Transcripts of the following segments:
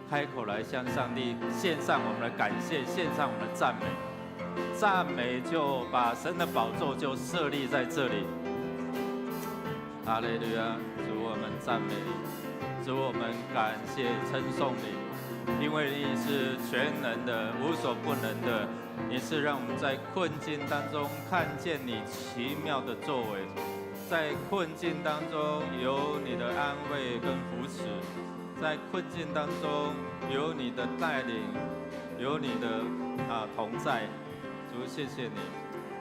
开口来向上帝献上我们的感谢，献上我们的赞美。赞美就把神的宝座就设立在这里。哈利路亚！主，我们赞美你，主，我们感谢称颂你，因为你是全能的、无所不能的，你是让我们在困境当中看见你奇妙的作为，在困境当中有你的安慰跟扶持，在困境当中有你的带领，有你的同在。主，谢谢你。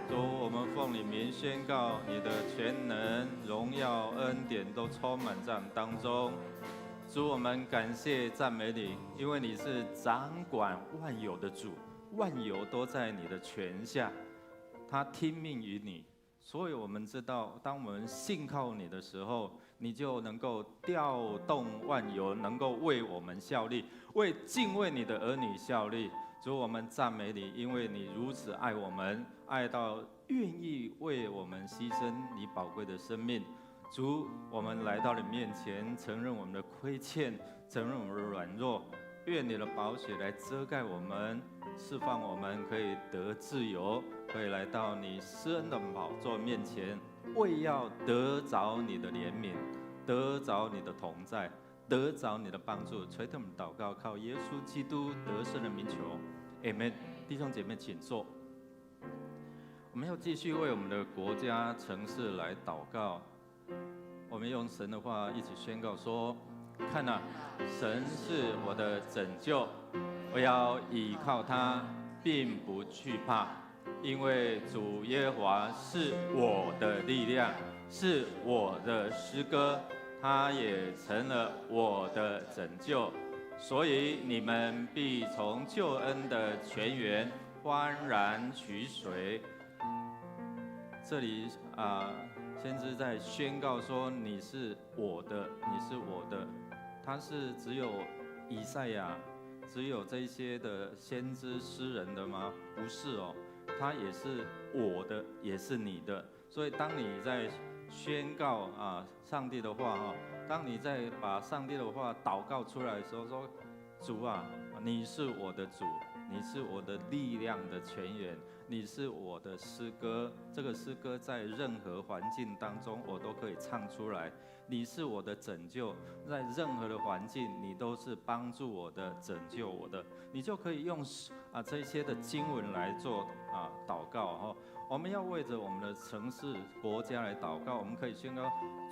主，我们奉你名宣告，你的全能、荣耀、恩典都充满在我们当中。主，我们感谢赞美你，因为你是掌管万有的主，万有都在你的权下，他听命于你。所以我们知道，当我们信靠你的时候，你就能够调动万有，能够为我们效力，为敬畏你的儿女效力。主，我们赞美你，因为你如此爱我们，爱到愿意为我们牺牲你宝贵的生命。主，我们来到你面前，承认我们的亏欠，承认我们的软弱，愿你的宝血来遮盖我们，释放我们，可以得自由，可以来到你施恩的宝座面前，为要得着你的怜悯，得着你的同在，得着你的帮助。垂听我们祷告，靠耶稣基督得胜的名求 ，Amen。弟兄姐妹，请坐。我们要继续为我们的国家、城市来祷告。我们用神的话一起宣告说：看啊，神是我的拯救，我要倚靠他，并不惧怕，因为主耶和华是我的力量，是我的诗歌，他也成了我的拯救。所以你们必从救恩的泉源欢然取水。这里先知在宣告说：你是我的，你是我的。他是只有以赛亚，只有这些的先知诗人的吗？不是哦，他也是我的，也是你的。所以当你在宣告上帝的话当你在把上帝的话祷告出来的时候，说：主啊，你是我的主，你是我的力量的泉源，你是我的诗歌。这个诗歌在任何环境当中我都可以唱出来。你是我的拯救，在任何的环境你都是帮助我的、拯救我的。你就可以用这些的经文来做祷告我们要为着我们的城市、国家来祷告。我们可以宣告：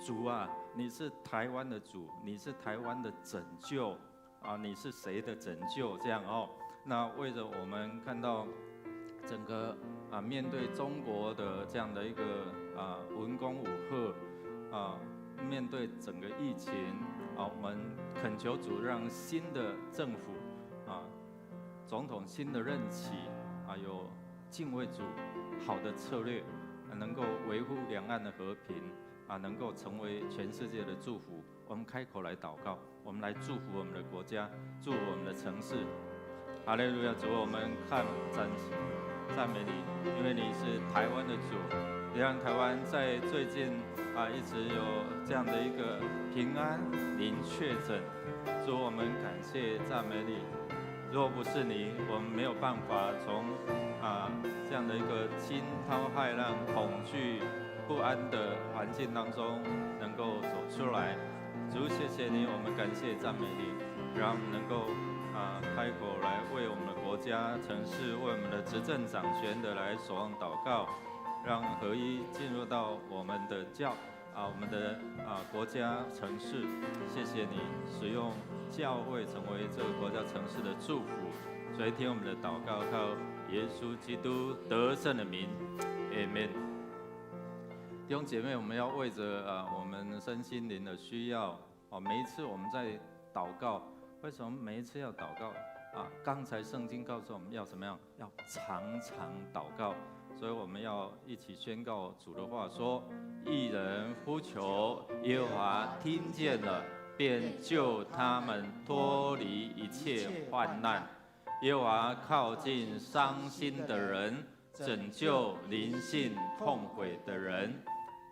主啊，你是台湾的主，你是台湾的拯救你是谁的拯救？这样那为着我们看到整个面对中国的这样的一个文攻武吓面对整个疫情我们恳求主让新的政府总统新的任期有敬畏主好的策略，能够维护两岸的和平能够成为全世界的祝福。我们开口来祷告，我们来祝福我们的国家，祝福我们的城市。哈利路亚！主，我们赞美你，因为你是台湾的主，也让台湾在最近一直有这样的一个平安零确诊。主，我们感谢赞美你。若不是你，我们没有办法从这样的一个惊涛骇浪、恐惧不安的环境当中能够走出来。主，谢谢你，我们感谢赞美你，让我们能够开口来为我们的国家、城市、为我们的执政掌权的来守望祷告，让合一进入到我们的我们的国家、城市。谢谢你使用教会成为这个国家、城市的祝福。所以听我们的祷告，靠耶稣基督得胜的名 ，Amen。弟兄姐妹，我们要为着我们身心灵的需要每一次我们在祷告，为什么每一次要祷告刚才圣经告诉我们要怎么样？要常常祷告。所以我们要一起宣告主的话说：义人呼求，耶和华听见了，便救他们脱离一切患难。耶和华靠近伤心的人，拯救灵性痛悔的人。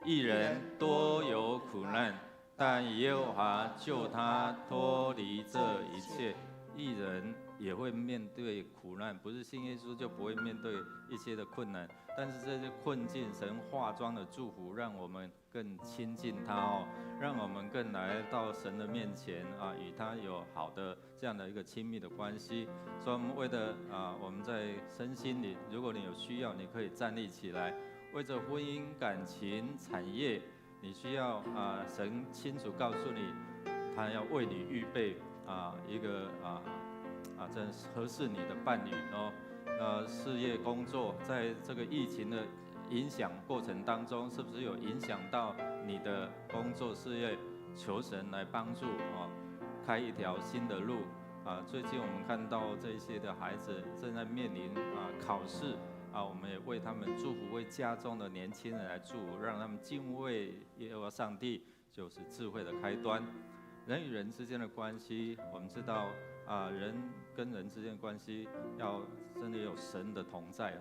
义人多有苦难，但耶和华救他脱离这一切。义人也会面对苦难，不是信耶稣就不会面对一些的困难。但是这些困境，神化妆的祝福，让我们更亲近他哦，让我们更来到神的面前啊，与他有好的这样的一个亲密的关系。所以，我们为了我们在身心里，如果你有需要，你可以站立起来，为着婚姻、感情、产业，你需要神清楚告诉你，他要为你预备一个真合适你的伴侣哦。事业工作，在这个疫情的影响过程当中，是不是有影响到你的工作事业？求神来帮助开一条新的路最近我们看到这些的孩子正在面临考试我们也为他们祝福，为家中的年轻人来祝福，让他们敬畏耶和华上帝，就是智慧的开端。人与人之间的关系，我们知道人跟人之间的关系要真的有神的同在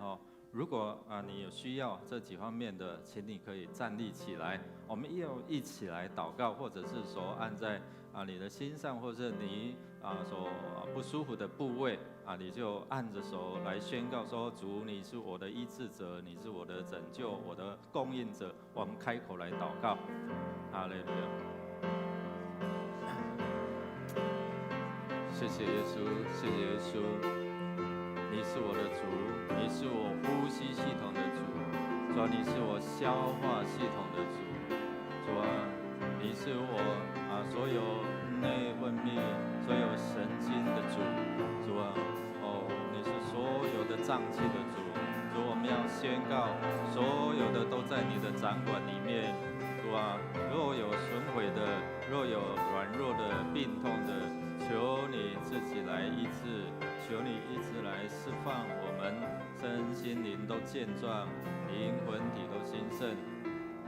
如果你有需要这几方面的，请你可以站立起来，我们要一起来祷告，或者是说按在你的心上，或者你所不舒服的部位你就按着手来宣告说：主，你是我的医治者，你是我的拯救，我的供应者。我们开口来祷告，哈利路亚。谢谢耶稣，谢谢耶稣，你是我的主，你是我呼吸系统的主，主你是我消化系统的主，主你是我所有内分泌、所有神经的主，主你是所有的脏器的主，主我们要宣告，所有的都在你的掌管里面，主若有损毁的，若有软弱的、病痛的，求你自己来医治，求你一直来释放我们身心灵都健壮，灵魂体都兴盛。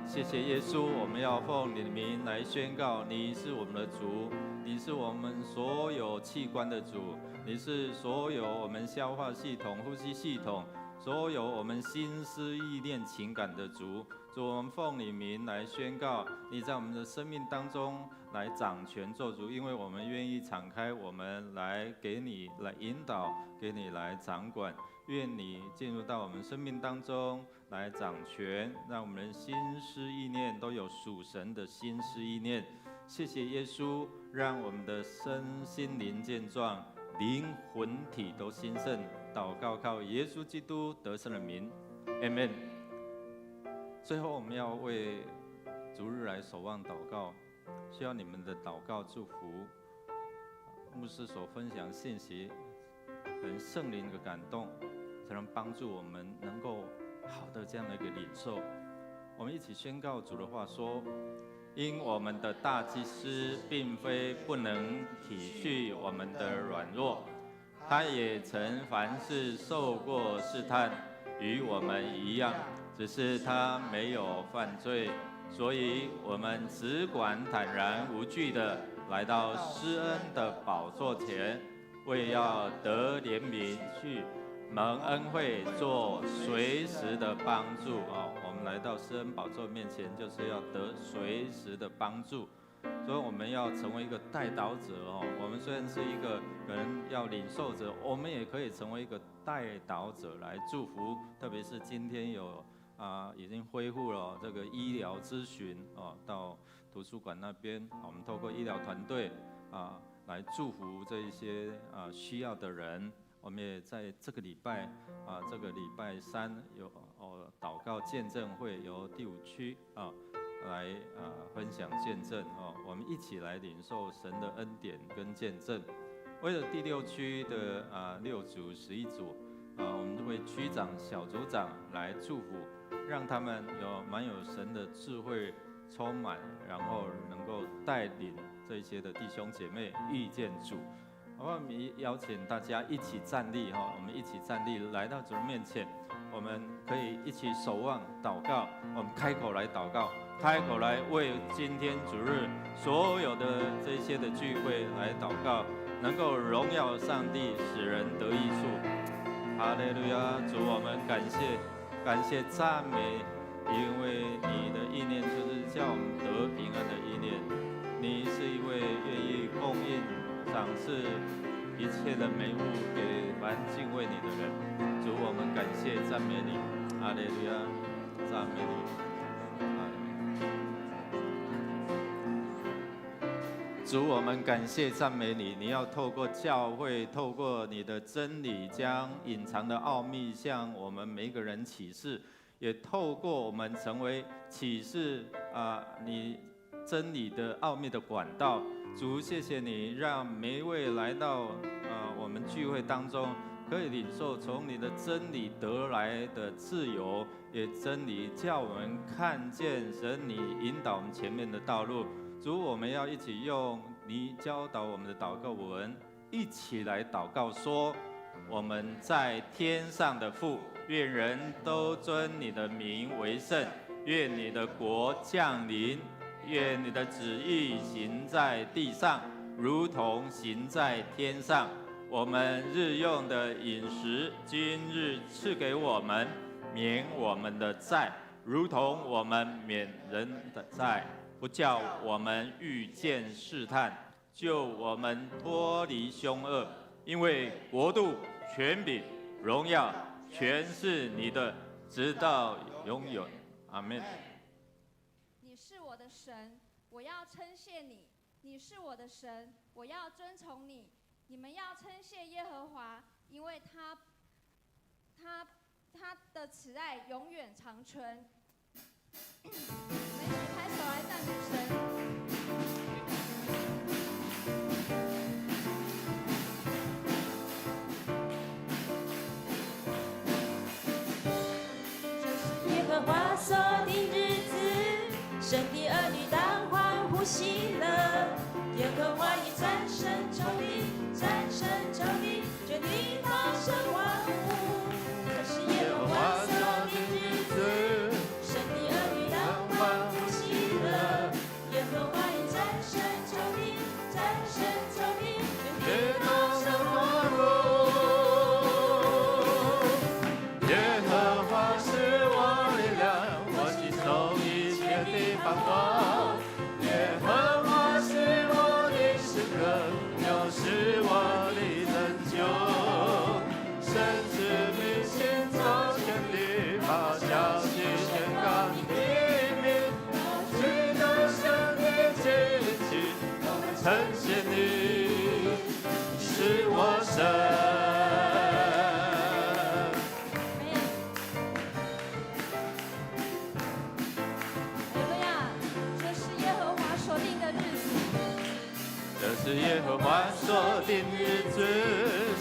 谢谢耶稣，我们要奉你的名来宣告，你是我们的主，你是我们所有器官的主，你是所有我们消化系统、呼吸系统，所有我们心思意念情感的主。主，我们奉你名来宣告，你在我们的生命当中来掌权做主，因为我们愿意敞开我们来给你来引导，给你来掌管。愿你进入到我们生命当中来掌权，让我们的心思意念都有属神的心思意念。谢谢耶稣，让我们的身心灵健壮，灵魂体都兴盛。祷告靠耶稣基督得胜的名 ，Amen。最后我们要为主日来守望祷告，需要你们的祷告祝福。牧师所分享信息，可能圣灵的感动，才能帮助我们能够好的这样的一个领受。我们一起宣告主的话说：因我们的大祭司并非不能体恤我们的软弱，他也曾凡事受过试探，与我们一样，只是他没有犯罪，所以我们只管坦然无惧的来到施恩的宝座前，为要得怜悯，去蒙恩惠，做随时的帮助我们来到施恩宝座面前，就是要得随时的帮助。所以我们要成为一个代祷者我们虽然是一个可能要领受者，我们也可以成为一个代祷者来祝福。特别是今天有已经恢复了这个医疗咨询到图书馆那边，我们透过医疗团队来祝福这一些需要的人。我们也在这个礼拜这个礼拜3有祷告见证会，由第5区来分享见证我们一起来领受神的恩典跟见证。为了第6区的6组11组我们为区长、小组长来祝福，让他们蛮有神的智慧充满，然后能够带领这些的弟兄姐妹遇见主。我们邀请大家一起站立我们一起站立来到主人面前，我们可以一起守望祷告。我们开口来祷告，开口来为今天主日所有的这些的聚会来祷告，能够荣耀上帝，使人得益处。哈利路亚！主，我们感谢赞美，因为你的意念就是叫我们得平安的意念。你是一位愿意供应、赏赐一切的美物给凡敬畏你的人。主，我们感谢赞美你，哈利路亚，赞美你。主，我们感谢赞美你，你要透过教会，透过你的真理，将隐藏的奥秘向我们每一个人启示，也透过我们成为启示你真理的奥秘的管道。主，谢谢你，让每一位来到我们聚会当中，可以领受从你的真理得来的自由，也真理叫我们看见神你引导我们前面的道路。主，我们要一起用你教导我们的祷告文，一起来祷告说：我们在天上的父，愿人都尊你的名为圣，愿你的国降临，愿你的旨意行在地上，如同行在天上。我们日用的饮食，今日赐给我们，免我们的债，如同我们免人的债。不叫我们遇见试探，救我们脱离凶恶。因为国度、权柄、荣耀，全是你的，直到永远。阿们。你是我的神，我要称谢你；你是我的神，我要尊崇你。你们要称谢耶和华，因为他的慈爱永远长存。我们一起拍手来赞美神。这是耶和华所定日子，神的儿女当欢呼喜乐。耶和华已战胜仇敌，战胜仇敌，决定大胜万物。这是耶和华所定日子，神的儿女当欢呼喜乐。耶和华已战胜仇敌，战胜仇敌，决定大胜万物。耶和华是我力量，我心中一切的盼望。耶和华是我的诗歌，又是我的拯救。神赐你行走千里，把消息宣告你的名。举头向你举起，我们称谢你，是我神。是耶和华所定日子，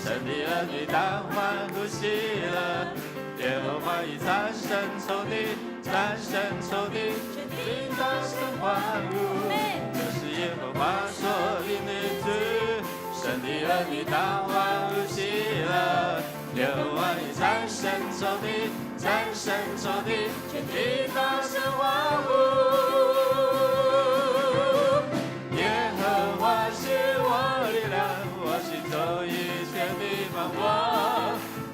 神的儿女当欢呼喜乐。耶和华已战胜仇敌，战胜仇敌，全地大胜万物。这是耶和华所定日子，神的儿女当欢呼喜乐。耶和华已战胜仇敌，战胜仇敌，全地大胜万物。耶和华是我力量，我心中一切的盼望。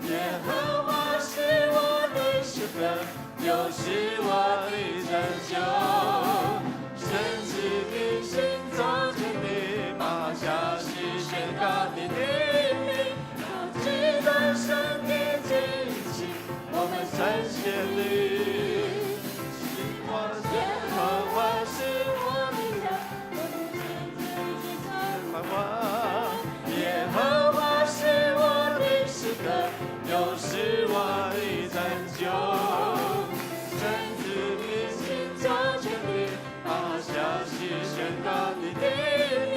耶和华是我的诗歌，又是我的拯救。神赐你行走千里，把消息宣告你的名。直到神的惊奇，我们称谢你。耶和华是我力量，耶和华是我的诗歌，又是我的拯救。神赐你行走千里，把消息宣告你的名。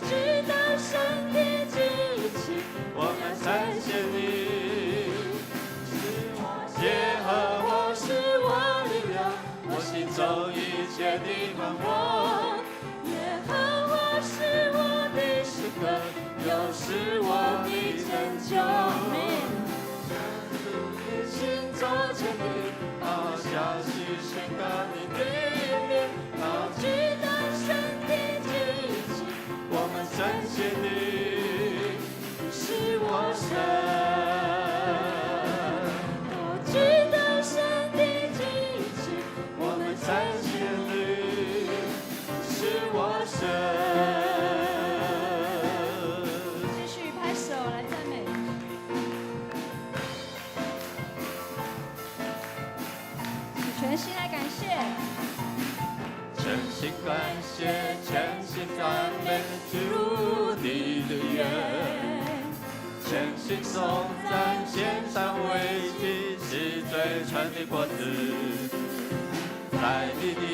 直到神的惊奇，我们称谢你。耶和华是我力量，我心中一切的盼望。耶和华是我的诗歌，又是我的拯救。行走千里，把消息宣告你的名。直到神的惊奇，我们称谢你，是我神。直到神的惊奇，我们称谢你，是我神。全心来感谢。全心感谢，全心赞美，进入你的约。全心颂赞，献上为祭，是最纯的果子。在你里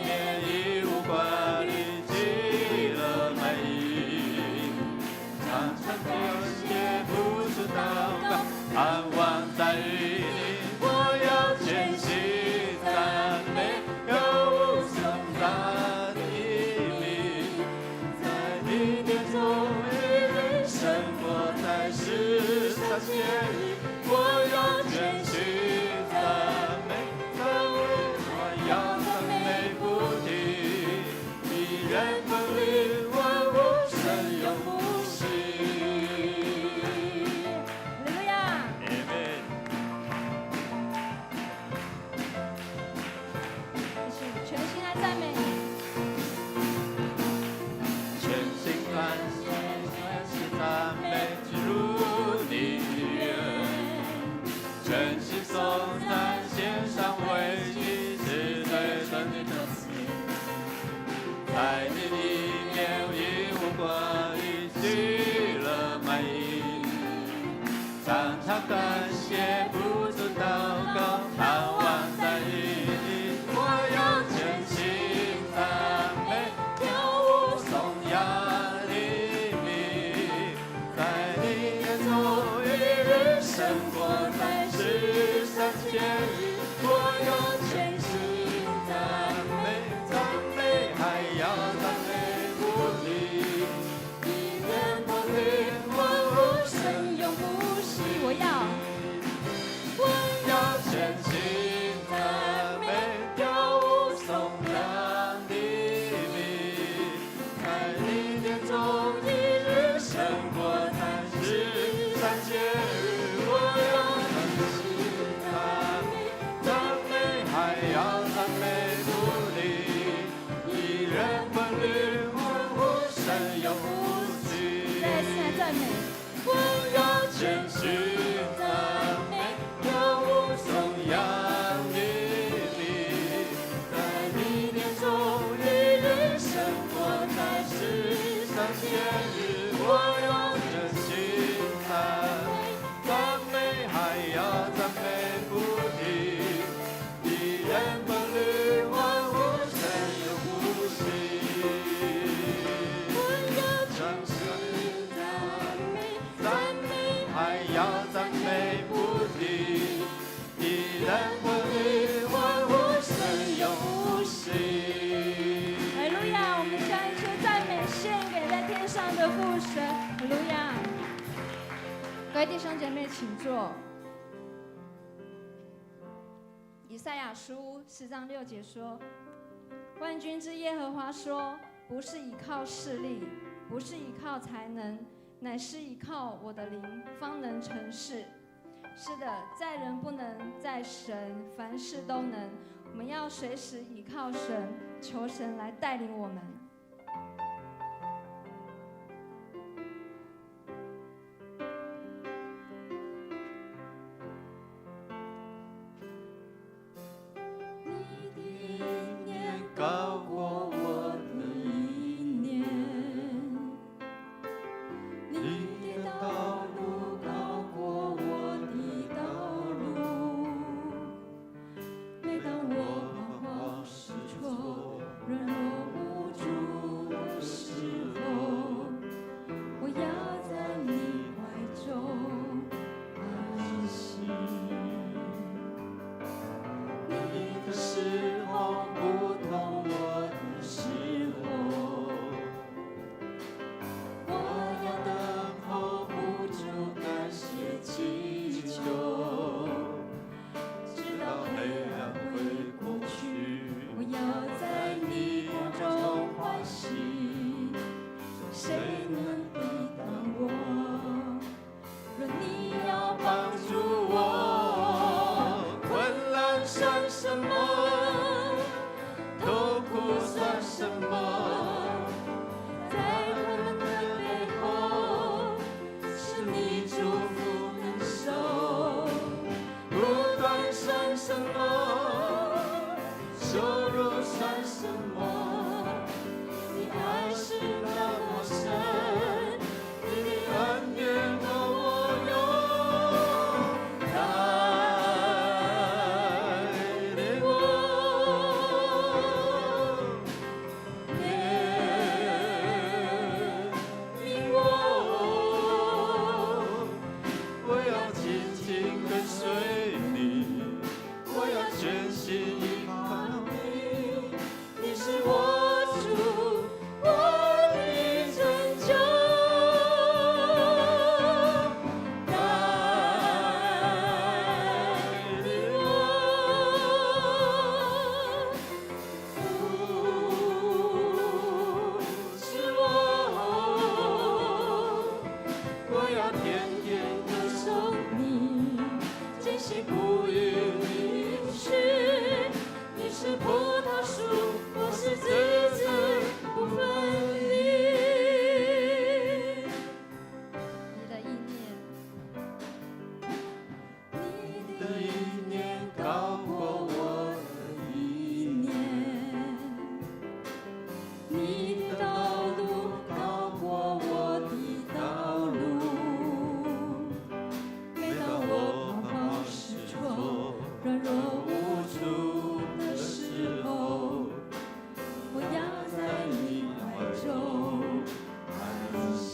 面已无挂虑，极乐满溢。常常感谢，不住祷告，盼望在于你。我要全心赞美，要无颂赞你名。在你的中日日生活在世上节日，我要全心赞美，我要赞美不停，一人分离，万物神永不息。哈利路亚！ Amen。全心来赞美你。全心感谢，全心赞美，进入你的约。全心颂赞，献上为祭，是最纯的歌词。在你里面已无挂虑，喜乐满溢。常常感谢，不住祷告，盼望在于你。我要全心赞美，跳舞颂扬你名。在你眼中一日生活在世上节日，我要全心赞美，赞美还要赞美不离。一人不离，万物神永不息。我要全心赞美，跳舞颂扬你名。在你眼中一日生活在世上节日，我要全心赞美，赞美还要赞美不离。一人分离，万物神永不息。再次来赞美。我要全心赞美，跳舞颂扬你名。在你眼中一日生活在世上节日，我要全心赞美，赞美还要赞美不停。一人分离，万物神永不息。我要全心赞美，赞美还要赞美不停。一人分离，万物神永不息。哈利路亚！我们将一切赞美献给在天上的父神。哈利路亚！各位弟兄姐妹，请坐。以赛亚书10章6节说：“万军之耶和华说，不是倚靠势力，不是倚靠才能，乃是倚靠我的灵，方能成事。”是的，在人不能，在神凡事都能。我们要随时倚靠神，求神来带领我们。你的意念高过我的意念，你的道路高过我的道路。每当我彷徨失措、软弱无助入算什么？你爱是那么深，你的恩典够我用，带领我，带领我，我要紧紧跟随你，我要全心依靠你。你是我主，我的拯救，带领我，扶持我，我要天天歌颂你，真心不渝的许，你是葡萄树，我是枝子，不分离。你的意念，你的意念高过我的意念，你的道路高过我的道路。每当我彷徨失措、软弱无助的时候，我要在你怀中安息。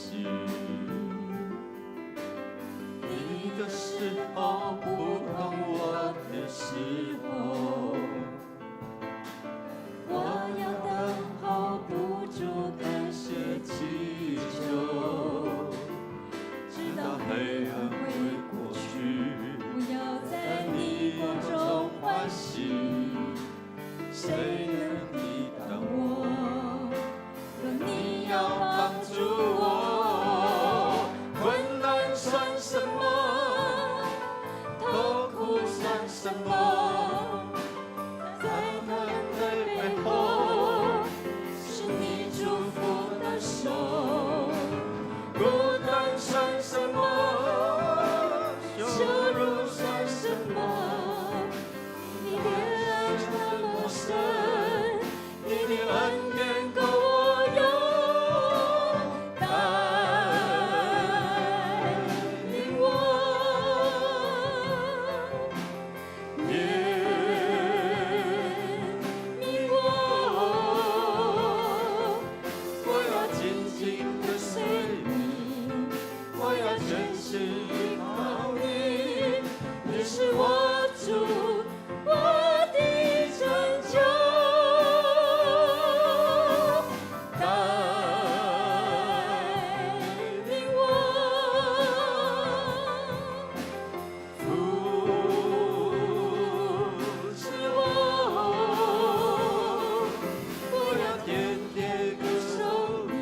你的时候不同我的时候，我要等候不住感谢祈求，直到黑暗会过去。不要在你国中欢喜，谁能抵挡我？若你要帮助我，困难算什么？痛苦算什么？在他的背后，是你祝福的手。孤单算什么？羞辱算什么？你的爱那么深，你的恩典够我用，带领我，怜悯我，我要紧紧跟随你，我要全心依靠你。你是我主，我的拯救，带领我，扶持我，我要天天歌颂你，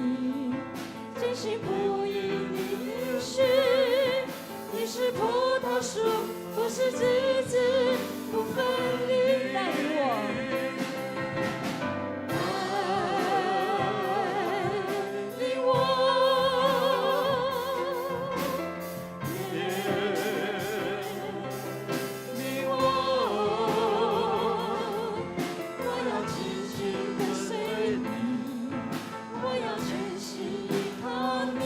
真心不渝的许，你是葡萄树，我是枝子，不分离。带领我，带领我，怜悯我，我要紧紧跟随你，我要全心依靠你，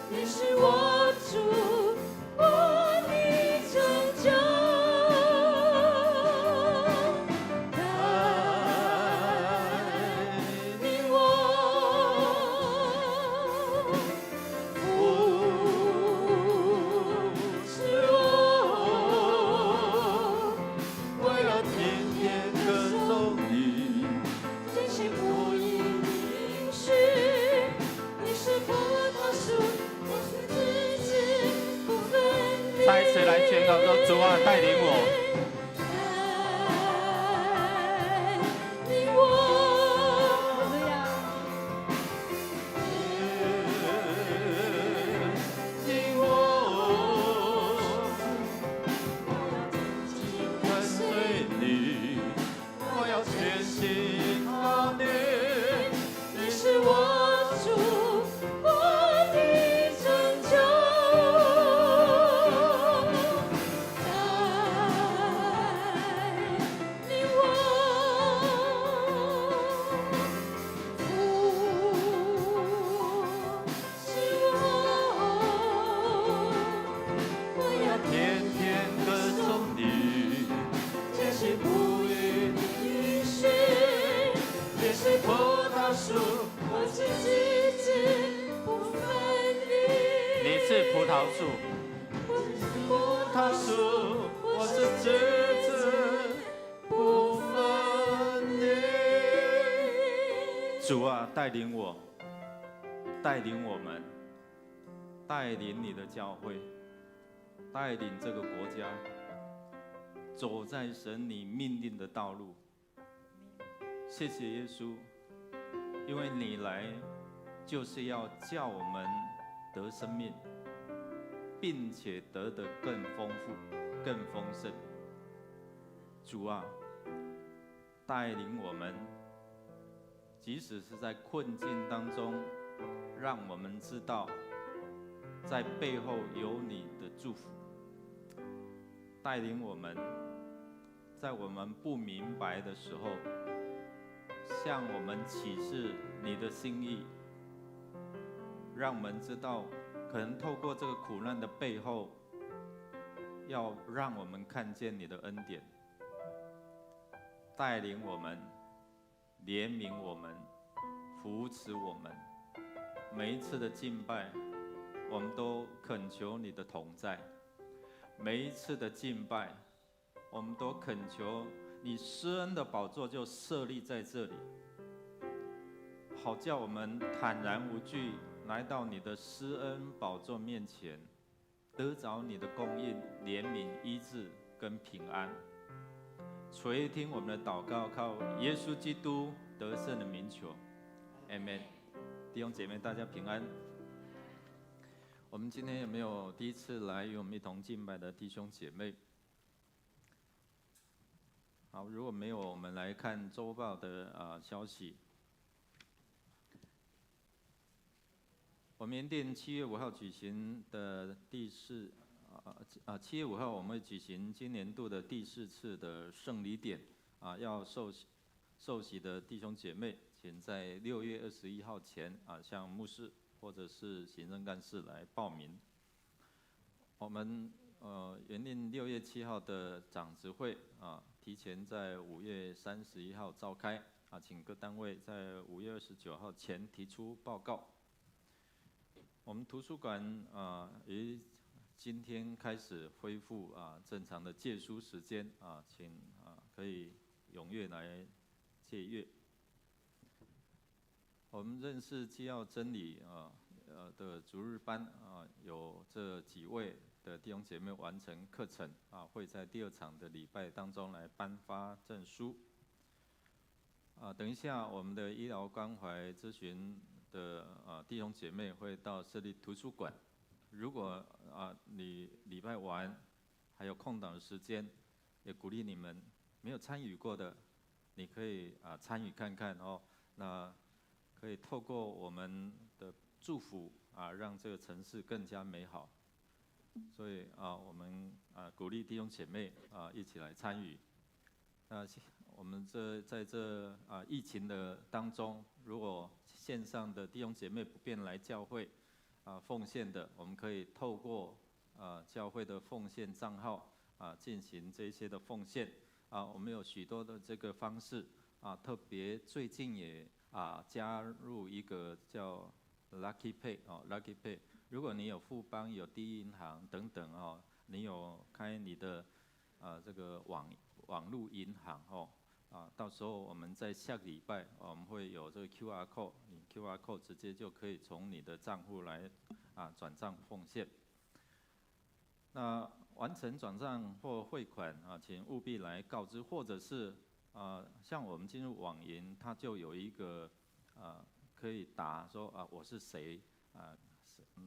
你是我主，我的拯救，带领我，扶持我，我要天天歌颂你，真心不渝的应许，你是葡萄树，我是枝子，不分离。再一次来宣告说：主啊，带领我。带领我，哈利路亚，领我，跟随你，我要全心依靠你。你是我主，我的拯救，带树，我是枝子不分离。你是葡萄树，葡萄树，我是枝子不分离。主啊，带领我，带领我们，带领你的教会，带领这个国家，走在神你命令的道路。谢谢耶稣，因为你来就是要叫我们得生命，并且得的更丰富、更丰盛。主啊，带领我们，即使是在困境当中，让我们知道，在背后有你的祝福。带领我们，在我们不明白的时候，向我们启示你的心意，让我们知道，可能透过这个苦难的背后，要让我们看见你的恩典，带领我们，怜悯我们，扶持我们。每一次的敬拜，我们都恳求你的同在；每一次的敬拜，我们都恳求你施恩的宝座就设立在这里，好叫我们坦然无惧来到你的施恩宝座面前，得着你的供应、怜悯、医治跟平安。垂听我们的祷告，靠耶稣基督得胜的名求 ，Amen。弟兄姐妹，大家平安。我们今天有没有第一次来与我们一同敬拜的弟兄姐妹？好，如果没有，我们来看周报的消息。我们原定7月5号举行的7月5号我们会举行今年度的第4次的圣礼典要受洗的弟兄姐妹，请在6月21号前向牧师或者是行政干事来报名。我们原定6月7号的长执会提前在5月31号召开请各单位在5月29号前提出报告。我们图书馆于今天开始恢复正常的借书时间请可以踊跃来借阅。我们认识基要真理的逐日班有这几位的弟兄姐妹完成课程会在第2场的礼拜当中来颁发证书。等一下我们的医疗关怀咨询的弟兄姐妹会到设立图书馆。如果你礼拜完还有空档的时间，也鼓励你们没有参与过的，你可以参与看看哦。那可以透过我们的祝福让这个城市更加美好。所以我们鼓励弟兄姐妹一起来参与。那我们在这疫情的当中，如果线上的弟兄姐妹不便来教会奉献的，我们可以透过教会的奉献账号进行这些的奉献我们有许多的这个方式特别最近也加入一个叫 Lucky Pay Lucky Pay。如果你有富邦、有第一银行等等你有开你的这个网路银行到时候我们在下个礼拜我们会有这个 QR code， 你 QR code 直接就可以从你的账户来转账奉献。那完成转账或汇款请务必来告知，或者是像我们进入网银，它就有一个可以打说我是谁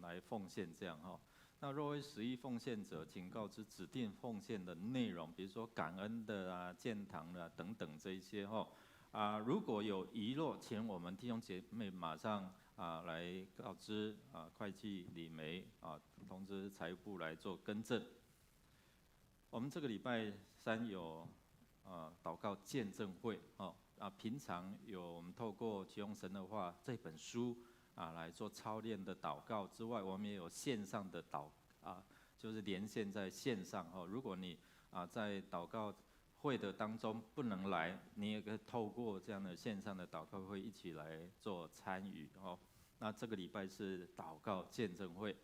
来奉献这样那若为实益奉献者，请告知指定奉献的内容，比如说感恩的建堂的等等这一些如果有遗漏，请我们弟兄姐妹马上来告知会计李梅通知财务部来做更正。我们这个礼拜3有祷告见证会平常有我们透过启用神的话这本书来做操练的祷告之外，我们也有线上的就是连线在线上如果你在祷告会的当中不能来，你也可以透过这样的线上的祷告会一起来做参与哦。那这个礼拜是祷告见证会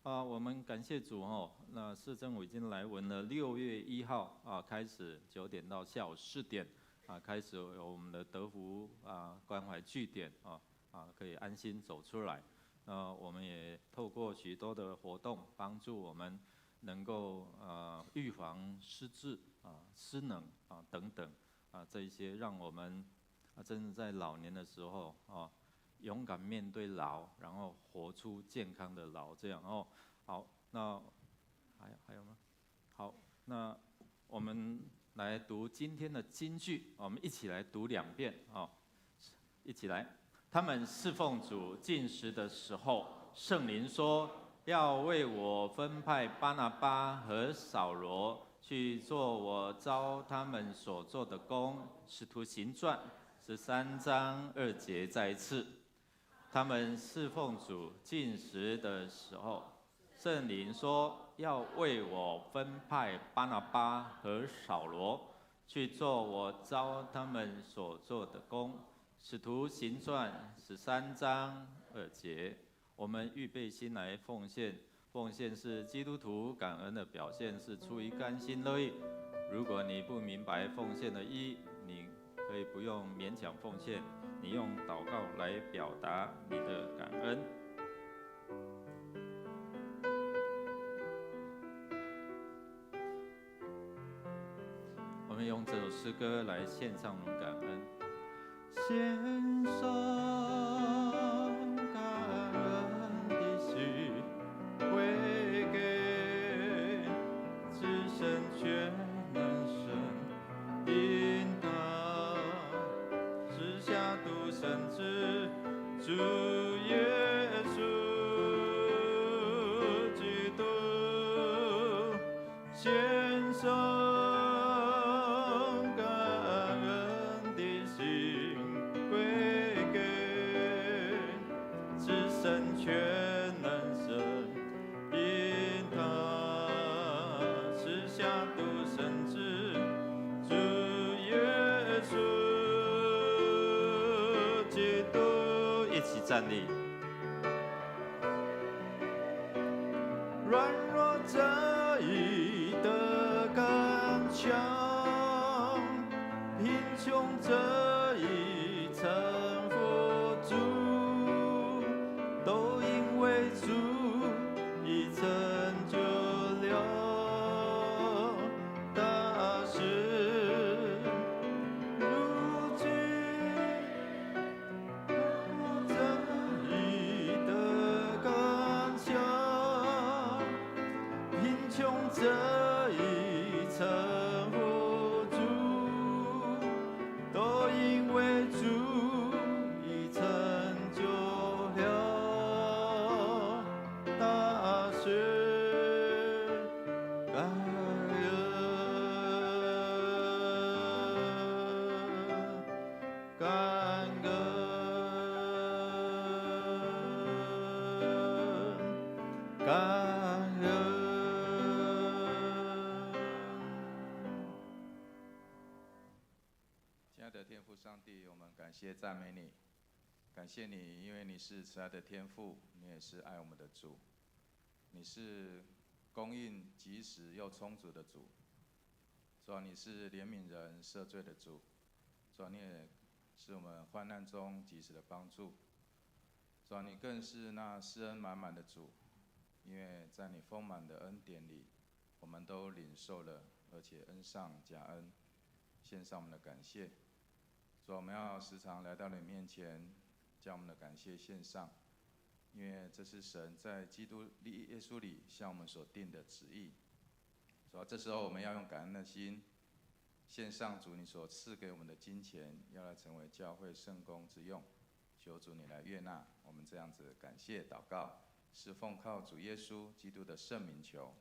我们感谢主那市政府已经来文了，6月1号开始9点到下午4点开始有我们的德福关怀据点可以安心走出来。我们也透过许多的活动，帮助我们能够预防失智失能等等这一些，让我们真的在老年的时候勇敢面对老，然后活出健康的老，这样好，那还有吗？好，那我们来读今天的金句，我们一起来读2遍一起来。他们侍奉主进食的时候，圣灵说要为我分派巴拿巴和扫罗去做我召他们所做的工。使徒行传13章2节再一次。他们侍奉主进食的时候，圣灵说要为我分派巴拿巴和扫罗去做我召他们所做的工。使徒行传13章2节。我们预备心来奉献，奉献是基督徒感恩的表现，是出于甘心乐意。如果你不明白奉献的意义，你可以不用勉强奉献，你用祷告来表达你的感恩。我们用这首诗歌来献上我们感恩，献上感恩的心归给至圣全能神引导，赐下独生子主耶稣基督，献上全能神因他赐下独生子主耶稣基督，一起站立。软弱则已得刚强，贫穷则已臣服主，都因为主已成就了大事。如今这已得刚强，贫穷这已臣服主，都因为主已成就了大事，感恩，感恩，感恩。亲爱的天父上帝，我们感谢赞美你，感谢你，因为你是慈爱的天父，你也是爱我们的主，你是供应及时又充足的主。主啊，你是怜悯人、赦罪的主。主啊，你也是我们患难中及时的帮助。主啊，你更是那施恩满满的主，因为在你丰满的恩典里，我们都领受了，而且恩上加恩，献上我们的感谢。主啊，我们要时常来到你面前，将我们的感谢献上，因为这是神在基督耶稣里向我们所定的旨意。主啊，这时候我们要用感恩的心，献上主你所赐给我们的金钱，要来成为教会圣工之用。求主你来悦纳我们这样子感谢祷告，是奉靠主耶稣基督的圣名求。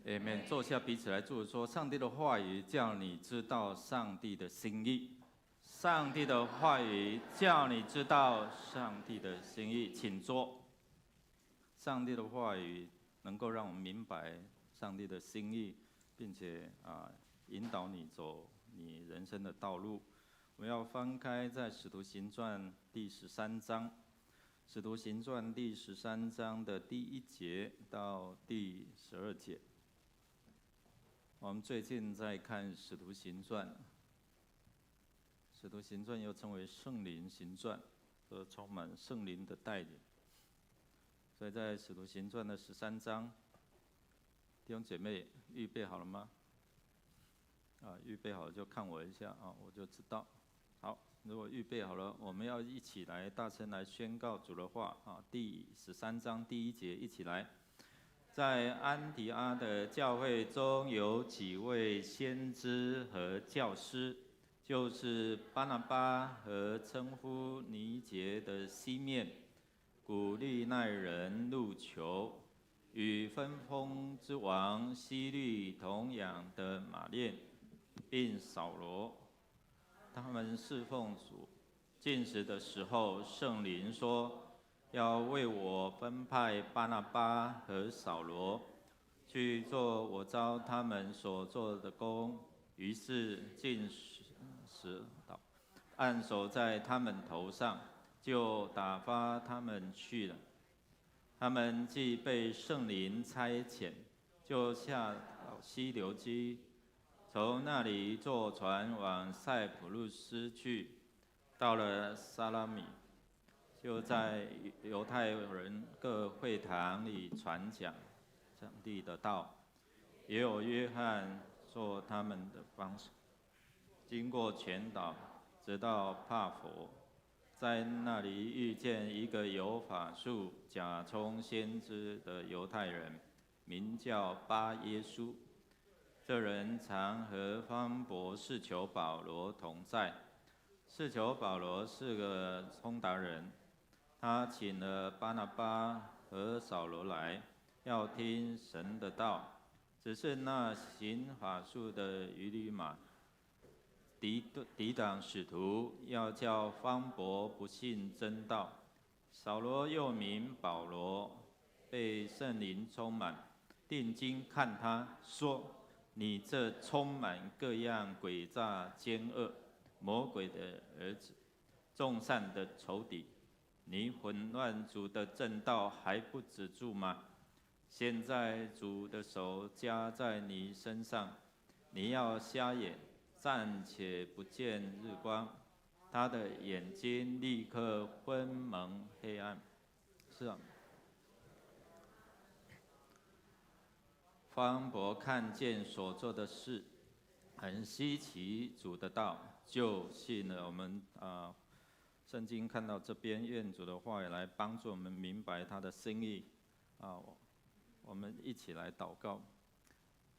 Amen。坐下，彼此来祝福说：上帝的话语叫你知道上帝的心意。上帝的话语叫你知道上帝的心意，请坐。上帝的话语能够让我们明白上帝的心意，并且引导你走你人生的道路。我们要翻开在《使徒行传》第13章，《使徒行传》第13章的第1节到第12节。我们最近在看《使徒行传》，《使徒行传》又称为圣灵行传，充满圣灵的带领。所以在《使徒行传》的13章，弟兄姐妹预备好了吗？预备好了就看我一下啊，我就知道。好，如果预备好了，我们要一起来大声来宣告主的话啊。第13章第1节，一起来。在安提阿的教会中有几位先知和教师，就是巴拿巴和称呼尼结的西面、古利奈人路求，与分封之王希律同养的马列，并扫罗。他们侍奉主。禁食的时候，圣灵说，要为我分派巴拿巴和扫罗，去做我召他们所做的工。于是禁食按手在他们头上，就打发他们去了。他们既被圣灵差遣，就下到西流基，从那里坐船往塞浦路斯去，到了撒拉米，就在犹太人各会堂里传讲上帝的道，也有约翰做他们的帮手。经过全岛，直到帕佛，在那里遇见一个有法术假充先知的犹太人，名叫巴耶稣。这人常和方伯士求保罗同在。士求保罗是个通达人，他请了巴拿巴和扫罗来，要听神的道。只是那行法术的余利马抵挡使徒，要叫方伯不信真道。扫罗又名保罗，被圣灵充满，定睛看他，说：你这充满各样诡诈奸恶、魔鬼的儿子，众善的仇敌，你混乱主的正道还不止住吗？现在主的手加在你身上，你要瞎眼，暂且不见日光，他的眼睛立刻昏蒙黑暗。是啊。方伯看见所做的事，很稀奇主的道，就信了。我们圣经看到这边，愿主的话语来帮助我们明白他的心意我们一起来祷告。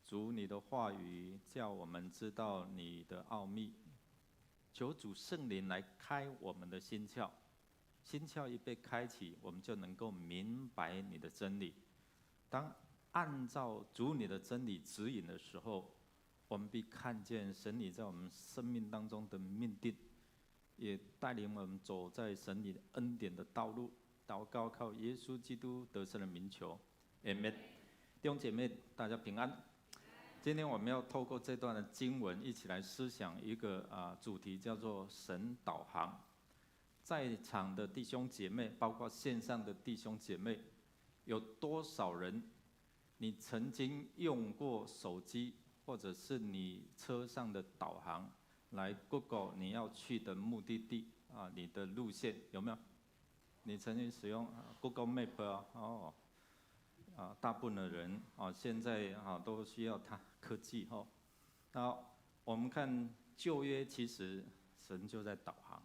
主，你的话语叫我们知道你的奥秘，求主圣灵来开我们的心窍，心窍一被开启，我们就能够明白你的真理。当按照主你的真理指引的时候，我们必看见神你在我们生命当中的命定，也带领我们走在神你恩典的道路。祷告靠耶稣基督得胜的名求 ，Amen。弟兄姐妹，大家平安。今天我们要透过这段的经文，一起来思想一个主题，叫做神导航。在场的弟兄姐妹，包括线上的弟兄姐妹，有多少人你曾经用过手机，或者是你车上的导航来 Google 你要去的目的地你的路线有没有？你曾经使用 Google Map 大部分的人现在都需要它科技那我们看旧约，其实神就在导航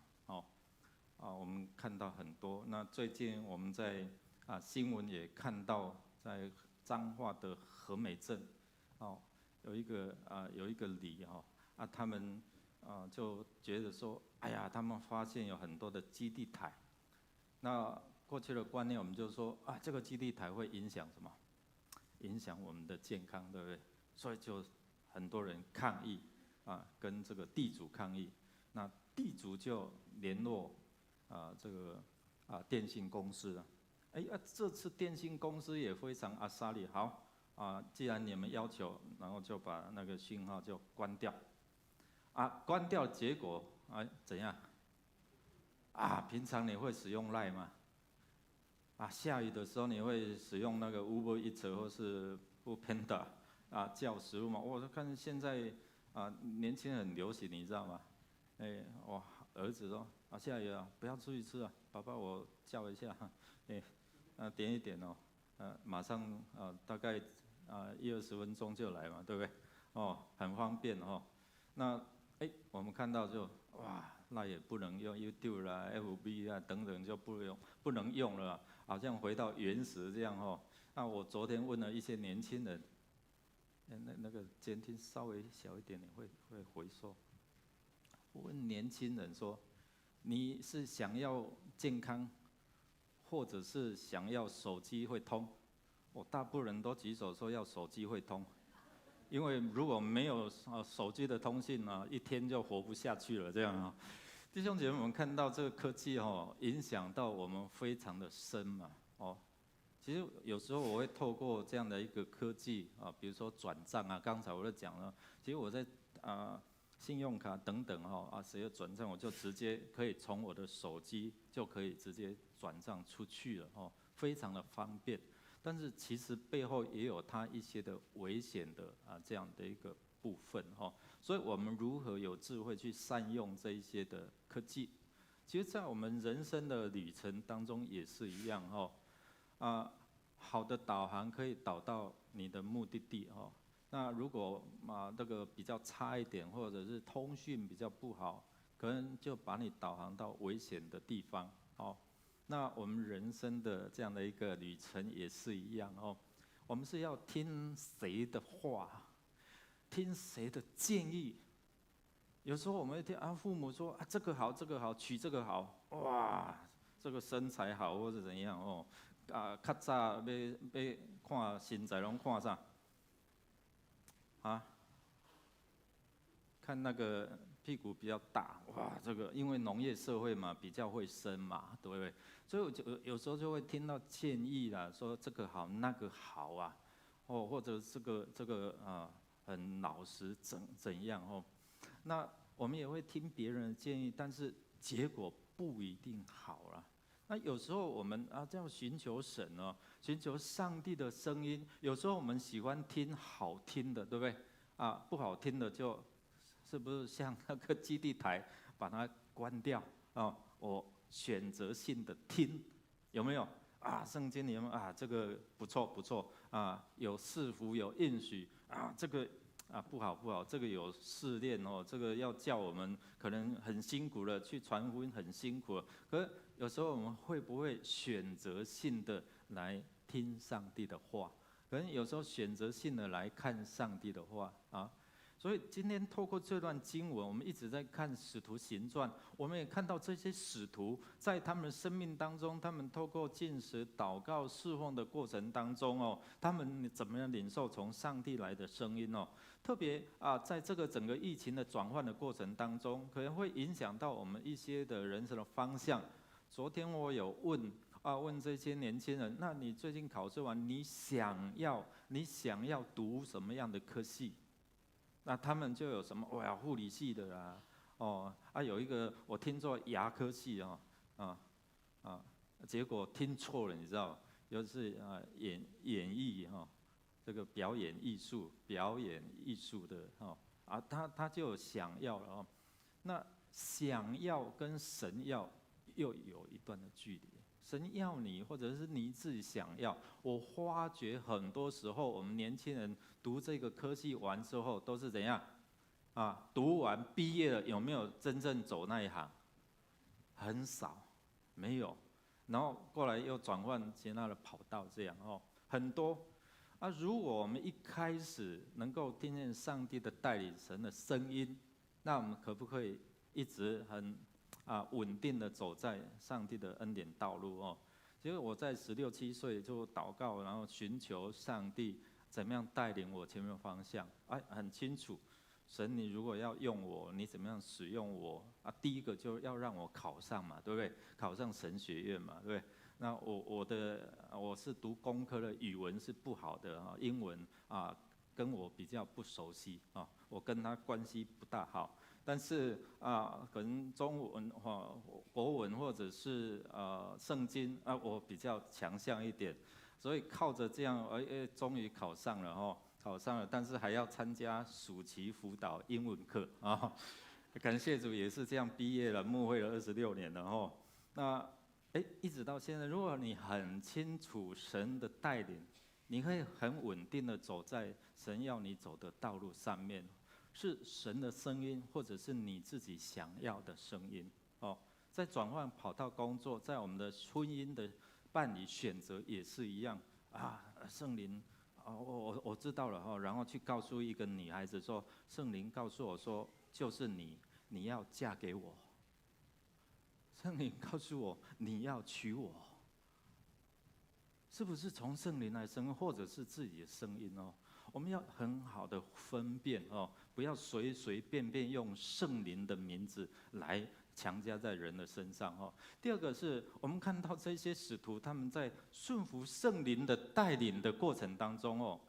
我们看到很多。那最近我们在新闻也看到，在彰化的和美镇有一个里他们就觉得说，哎呀，他们发现有很多的基地台。那过去的观念我们就说这个基地台会影响什么？影响我们的健康，对不对？所以就很多人抗议跟这个地主抗议。那地主就联络这个电信公司了。这次电信公司也非常沙利，好既然你们要求，然后就把那个信号就关掉。啊，关掉结果啊怎样？啊，平常你会使用 LINE 吗？啊，下雨的时候你会使用那个 Uber Eats 或是 Foodpanda 啊叫食物吗？我看现在啊年轻人很流行，你知道吗？我儿子说啊下雨啊不要出去吃啊，爸爸我叫一下，点一点哦，马上大概10-20分钟就来嘛，对不对？哦，很方便哦。那我们看到就哇，那也不能用 YouTube 啦、FB 啊等等就不能用了，好像回到原始这样哦。那我昨天问了一些年轻人，那个监听稍微小一点点会回收。我问年轻人说，你是想要健康，或者是想要手机会通？大部分人都举手说要手机会通。因为如果没有手机的通信呢，一天就活不下去了。这样啊，弟兄姐妹，我们看到这个科技影响到我们非常的深嘛。其实有时候我会透过这样的一个科技啊，比如说转账啊，刚才我在讲了，其实我在信用卡等等谁要转账，我就直接可以从我的手机就可以直接转账出去了非常的方便。但是其实背后也有它一些的危险的这样的一个部分所以我们如何有智慧去善用这一些的科技？其实，在我们人生的旅程当中也是一样好的导航可以导到你的目的地那如果这个比较差一点，或者是通讯比较不好，可能就把你导航到危险的地方那我们人生的这样的一个旅程也是一样我们是要听谁的话，听谁的建议？有时候我们会听父母说这个好，这个好，娶这个好，哇，这个身材好或者怎样较早要看身材拢看啥？看那个屁股比较大，哇，这个因为农业社会嘛，比较会生嘛，对不对？所以我就有时候就会听到建议啦，说这个好那个好或者这个很老实怎样那我们也会听别人的建议，但是结果不一定好啦。那有时候我们这样寻求神寻求上帝的声音，有时候我们喜欢听好听的，对不对？不好听的就是不是像那个基地台把它关掉我选择性的听，有没有圣经里面这个不错有赐福有应许这个不好，这个有试炼这个要叫我们可能很辛苦了，去传福音很辛苦了。可是有时候我们会不会选择性的来听上帝的话？可能有时候选择性的来看上帝的话所以今天透过这段经文，我们一直在看使徒行传，我们也看到这些使徒在他们的生命当中，他们透过禁食、祷告、侍奉的过程当中他们怎么样领受从上帝来的声音特别在这个整个疫情的转换的过程当中，可能会影响到我们一些的人生的方向。昨天我有问这些年轻人，那你最近考试完，你想要读什么样的科系？那他们就有什么护理系的啦有一个我听作牙科系结果听错了，你知道，就是演艺这个表演艺术的他就想要了那想要跟神要又有一段的距离。神要你，或者是你自己想要。我发觉很多时候，我们年轻人读这个科系完之后，都是怎样读完毕业了，有没有真正走那一行？很少，没有。然后过来又转换其他的跑道，这样很多。如果我们一开始能够听见上帝的带领、神的声音，那我们可不可以一直很稳定的走在上帝的恩典道路其实我在16、17岁就祷告，然后寻求上帝怎么样带领我前面的方向很清楚。神，你如果要用我，你怎么样使用我第一个就要让我考上嘛，对不对？考上神学院嘛，对不对？那我是读工科的，语文是不好的英文跟我比较不熟悉我跟他关系不大好。但是可能中文国文或者是圣经我比较强项一点，所以靠着这样，终于考上了考上了，但是还要参加暑期辅导英文课感谢主也是这样毕业了，牧会了26年了那一直到现在，如果你很清楚神的带领，你会很稳定的走在神要你走的道路上面。是神的声音，或者是你自己想要的声音在转换跑道工作，在我们的婚姻的伴侣选择也是一样圣灵我知道了然后去告诉一个女孩子说，圣灵告诉我说，就是你要嫁给我。圣灵告诉我你要娶我，是不是从圣灵来声音，或者是自己的声音我们要很好的分辨不要随随便便用圣灵的名字来强加在人的身上第二个是我们看到这些使徒他们在顺服圣灵的带领的过程当中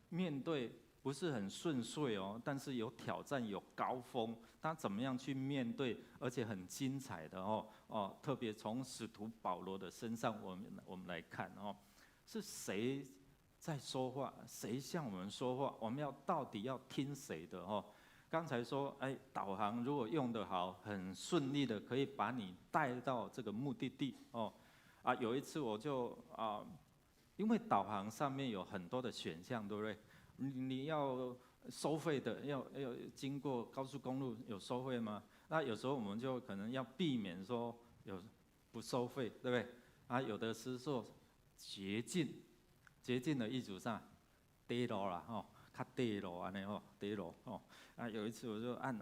面对不是很顺遂但是有挑战有高峰，他怎么样去面对，而且很精彩的特别从使徒保罗的身上我们来看是谁在说话，谁向我们说话，我们到底要听谁的刚才说导航如果用得好，很顺利的可以把你带到这个目的地有一次我就因为导航上面有很多的选项，对不对？你要收费的，要经过高速公路有收费吗？那有时候我们就可能要避免说有不收费，对不对？有的是说捷径的意思上，低路啦较低路安尼低路有一次我就按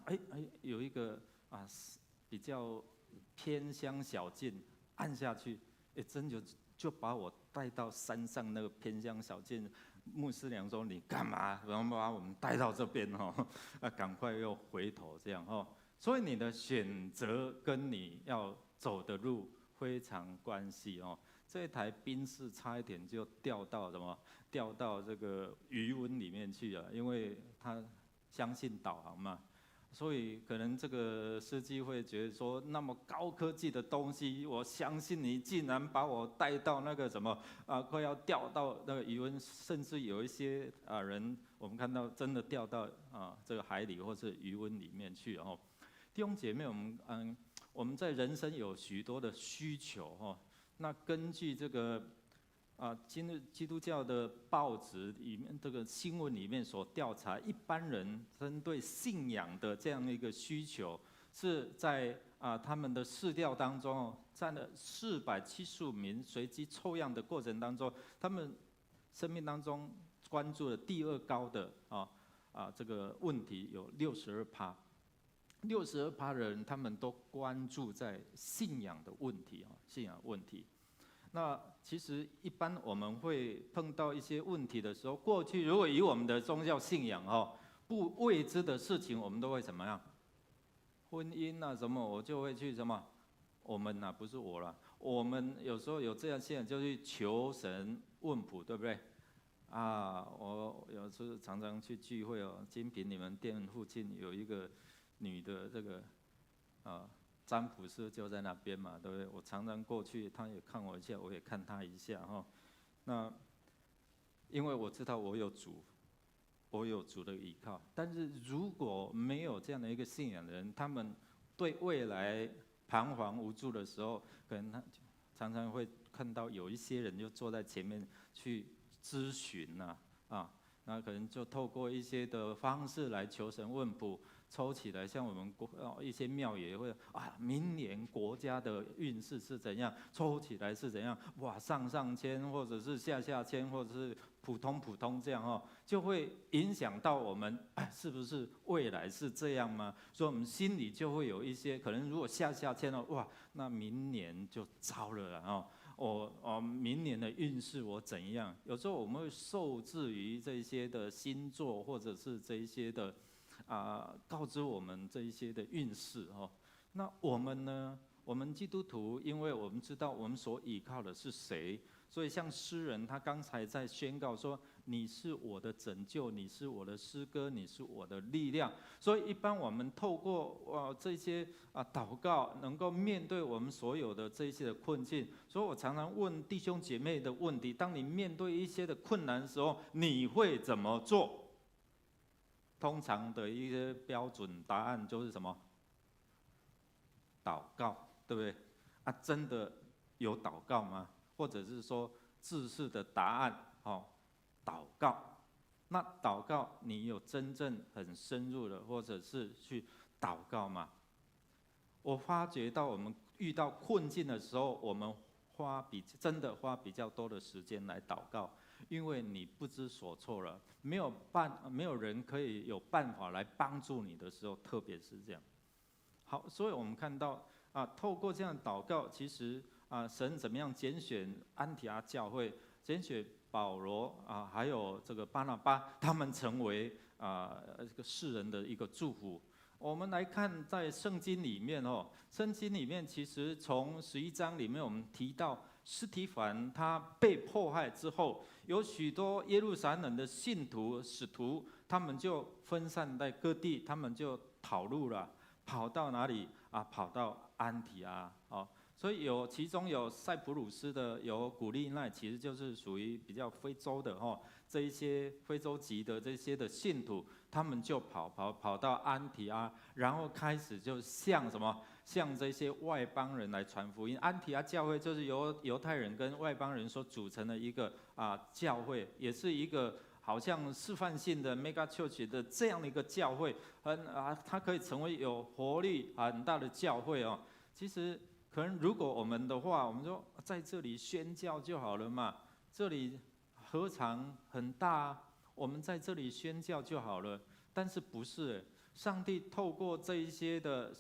有一个比较偏乡小径，按下去，真就把我带到山上那个偏乡小径。牧师娘说你干嘛？然后把我们带到这边赶快又回头这样所以你的选择跟你要走的路非常关系这台宾士差一点就掉到这个余温里面去了，因为他相信导航嘛，所以可能这个司机会觉得说，那么高科技的东西，我相信你竟然把我带到那个什么快要掉到那个余温，甚至有一些人，我们看到真的掉到这个海里或是余温里面去弟兄姐妹，我们在人生有许多的需求那根据这个今日基督教的报纸里面这个新闻里面所调查，一般人针对信仰的这样一个需求，是在他们的市调当中占了475名随机抽样的过程当中，他们生命当中关注的第2高的这个问题有62%，62%的人他们都关注在信仰的问题信仰问题。那其实一般我们会碰到一些问题的时候，过去如果以我们的宗教信仰不未知的事情，我们都会怎么样？婚姻什么，我就会去什么？我们不是我啦，我们有时候有这样信仰，就去求神问卜，对不对？我有时常常去聚会金平你们店附近有一个女的这个占卜师就在那边嘛，对不对？我常常过去，他也看我一下，我也看他一下那因为我知道我有主的依靠，但是如果没有这样的一个信仰的人，他们对未来彷徨无助的时候，可能他常常会看到有一些人就坐在前面去咨询那可能就透过一些的方式来求神问卜。抽起来，像我们一些庙也会明年国家的运势是怎样？抽起来是怎样？哇，上签，或者是下签，或者是普通这样就会影响到我们是不是未来是这样吗？所以我们心里就会有一些可能，如果下签了，哇，那明年就糟了明年的运势我怎样？有时候我们会受制于这些的星座，或者是这一些的。告知我们这一些的运势那我们呢？我们基督徒，因为我们知道我们所依靠的是谁，所以像诗人，他刚才在宣告说：“你是我的拯救，你是我的诗歌，你是我的力量。”所以一般我们透过这些祷告，能够面对我们所有的这些的困境。所以我常常问弟兄姐妹的问题：当你面对一些的困难的时候，你会怎么做？通常的一些标准答案就是什么？祷告，对不对？真的有祷告吗？或者是说制式的答案，祷告。那祷告，你有真正很深入的，或者是去祷告吗？我发觉到我们遇到困境的时候，我们真的花比较多的时间来祷告，因为你不知所措了，没有人可以有办法来帮助你的时候，特别是这样。好，所以我们看到透过这样的祷告，其实神怎么样拣选安提阿教会，拣选保罗还有这个巴拿巴，他们成为这个世人的一个祝福。我们来看在圣经里面圣经里面其实从11章里面我们提到司提反他被迫害之后，有许多耶路撒冷的信徒使徒，他们就分散在各地，他们就逃路了，跑到哪里跑到安提阿所以其中有塞浦路斯的，有古利奈，其实就是属于比较非洲的这一些非洲籍的这些的信徒，他们就跑到安提阿，然后开始就向这些外邦人来传福音。安提阿教会就是由犹太人跟外邦人所组成的一个教会，也是一个好像示范性的 mega church 的这样的一个教会，它可以成为有活力很大的教会其实可能如果我们的话，我们说在这里宣教就好了嘛，这里何尝很大我们在这里宣教就好了。但是不是上帝透过这一些的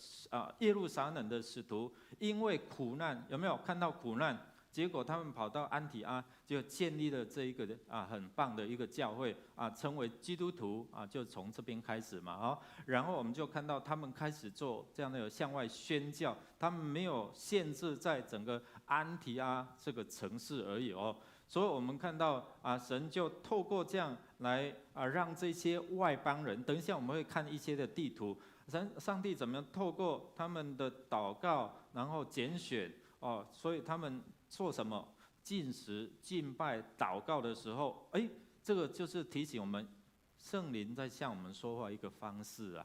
耶路撒冷的使徒，因为苦难，有没有看到苦难？结果他们跑到安提阿，就建立了这一个很棒的一个教会称为基督徒就从这边开始嘛然后我们就看到他们开始做这样的向外宣教，他们没有限制在整个安提阿这个城市而已所以我们看到神就透过这样来让这些外邦人，等一下我们会看一些的地图，上帝怎么样透过他们的祷告，然后拣选所以他们做什么？禁食、敬拜、祷告的时候，这个就是提醒我们，圣灵在向我们说话一个方式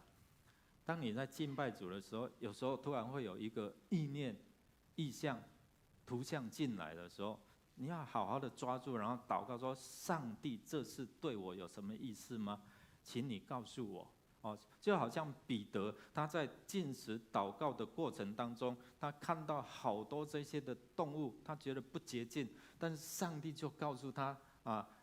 当你在敬拜主的时候，有时候突然会有一个意念、意象、图像进来的时候，你要好好的抓住，然后祷告说：“上帝，这是对我有什么意思吗？请你告诉我。”就好像彼得他在禁食祷告的过程当中，他看到好多这些的动物，他觉得不洁净，但是上帝就告诉他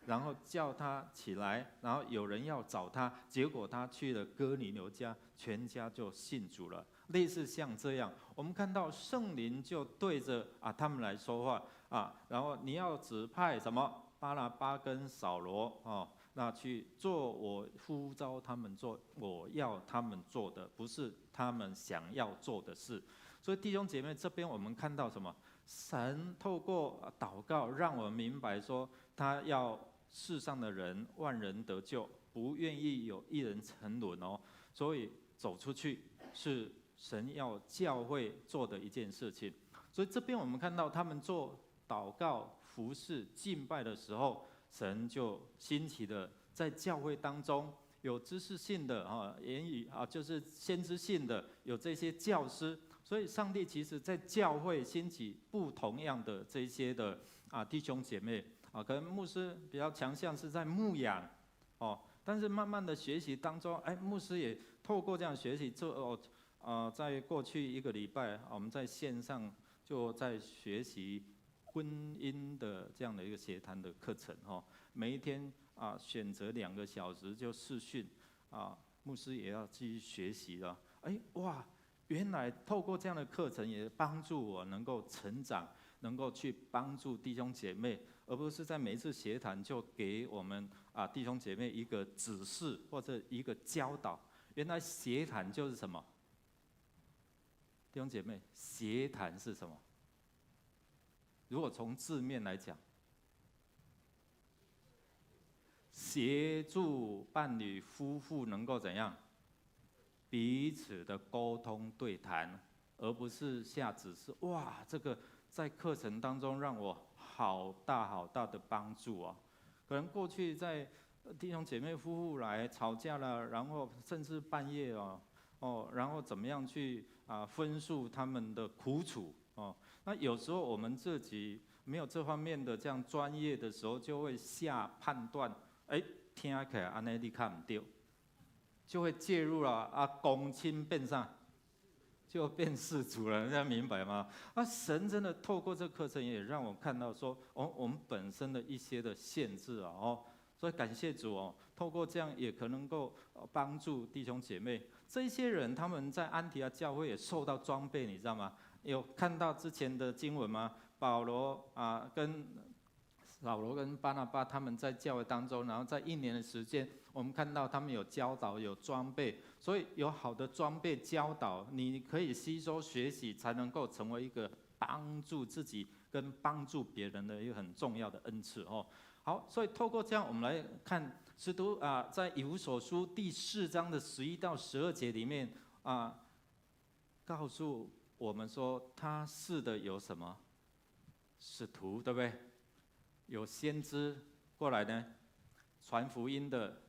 然后叫他起来，然后有人要找他，结果他去了哥尼流家，全家就信主了。类似像这样，我们看到圣灵就对着他们来说话然后你要指派什么巴拿巴跟扫罗那去做我呼召他们做我要他们做的，不是他们想要做的事。所以弟兄姐妹，这边我们看到什么？神透过祷告让我们明白说，他要世上的人万人得救，不愿意有一人沉沦所以走出去是神要教会做的一件事情。所以这边我们看到他们做祷告、服事、敬拜的时候，神就兴起的在教会当中有知识性的言语就是先知性的，有这些教师。所以上帝其实在教会兴起不同样的这些的弟兄姐妹可能牧师比较强项是在牧养但是慢慢的学习当中，牧师也透过这样学习在过去1个礼拜我们在线上就在学习婚姻的这样的一个协谈的课程每一天选择2个小时就视讯牧师也要继续学习了。哇，原来透过这样的课程也帮助我能够成长，能够去帮助弟兄姐妹，而不是在每一次协谈就给我们弟兄姐妹一个指示或者一个教导。原来协谈就是什么？弟兄姐妹，协谈是什么？如果从字面来讲，协助伴侣夫妇能够怎样彼此的沟通对谈，而不是下指示。哇，这个在课程当中让我好大的帮助啊！可能过去在弟兄姐妹夫妇来吵架了，然后甚至半夜然后怎么样去分诉他们的苦楚那有时候我们自己没有这方面的这样专业的时候，就会下判断，听起来安尼你看唔对，就会介入了公亲变上，就变世主了，大家明白吗？神真的透过这个课程也让我看到说，我们本身的一些的限制所以感谢主透过这样也可能够帮助弟兄姐妹。这些人他们在安提阿教会也受到装备，你知道吗？有看到之前的经文吗？保罗跟扫罗跟巴拿巴他们在教会当中，然后在1年的时间，我们看到他们有教导有装备，所以有好的装备教导，你可以吸收学习，才能够成为一个帮助自己跟帮助别人的一个很重要的恩赐好，所以透过这样，我们来看使徒在以弗所书第4章的11到12节里面告诉我们说，他是的有什么？使徒，对不对？有先知，过来呢，传福音的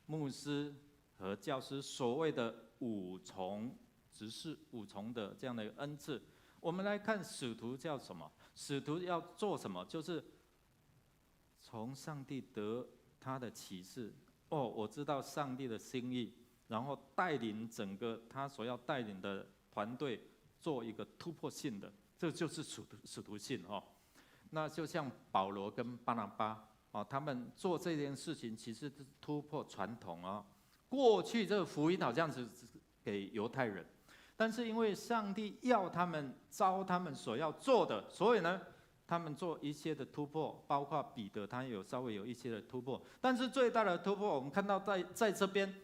牧师和教师，所谓的5重执事、5重的这样的恩赐。我们来看使徒叫什么？使徒要做什么？就是从上帝得他的启示我知道上帝的心意，然后带领整个他所要带领的团队做一个突破性的，这就是使徒性那就像保罗跟巴拿巴他们做这件事情，其实是突破传统过去这个福音好像是给犹太人，但是因为上帝要他们招他们所要做的，所以呢，他们做一些的突破，包括彼得他有稍微有一些的突破，但是最大的突破，我们看到在这边，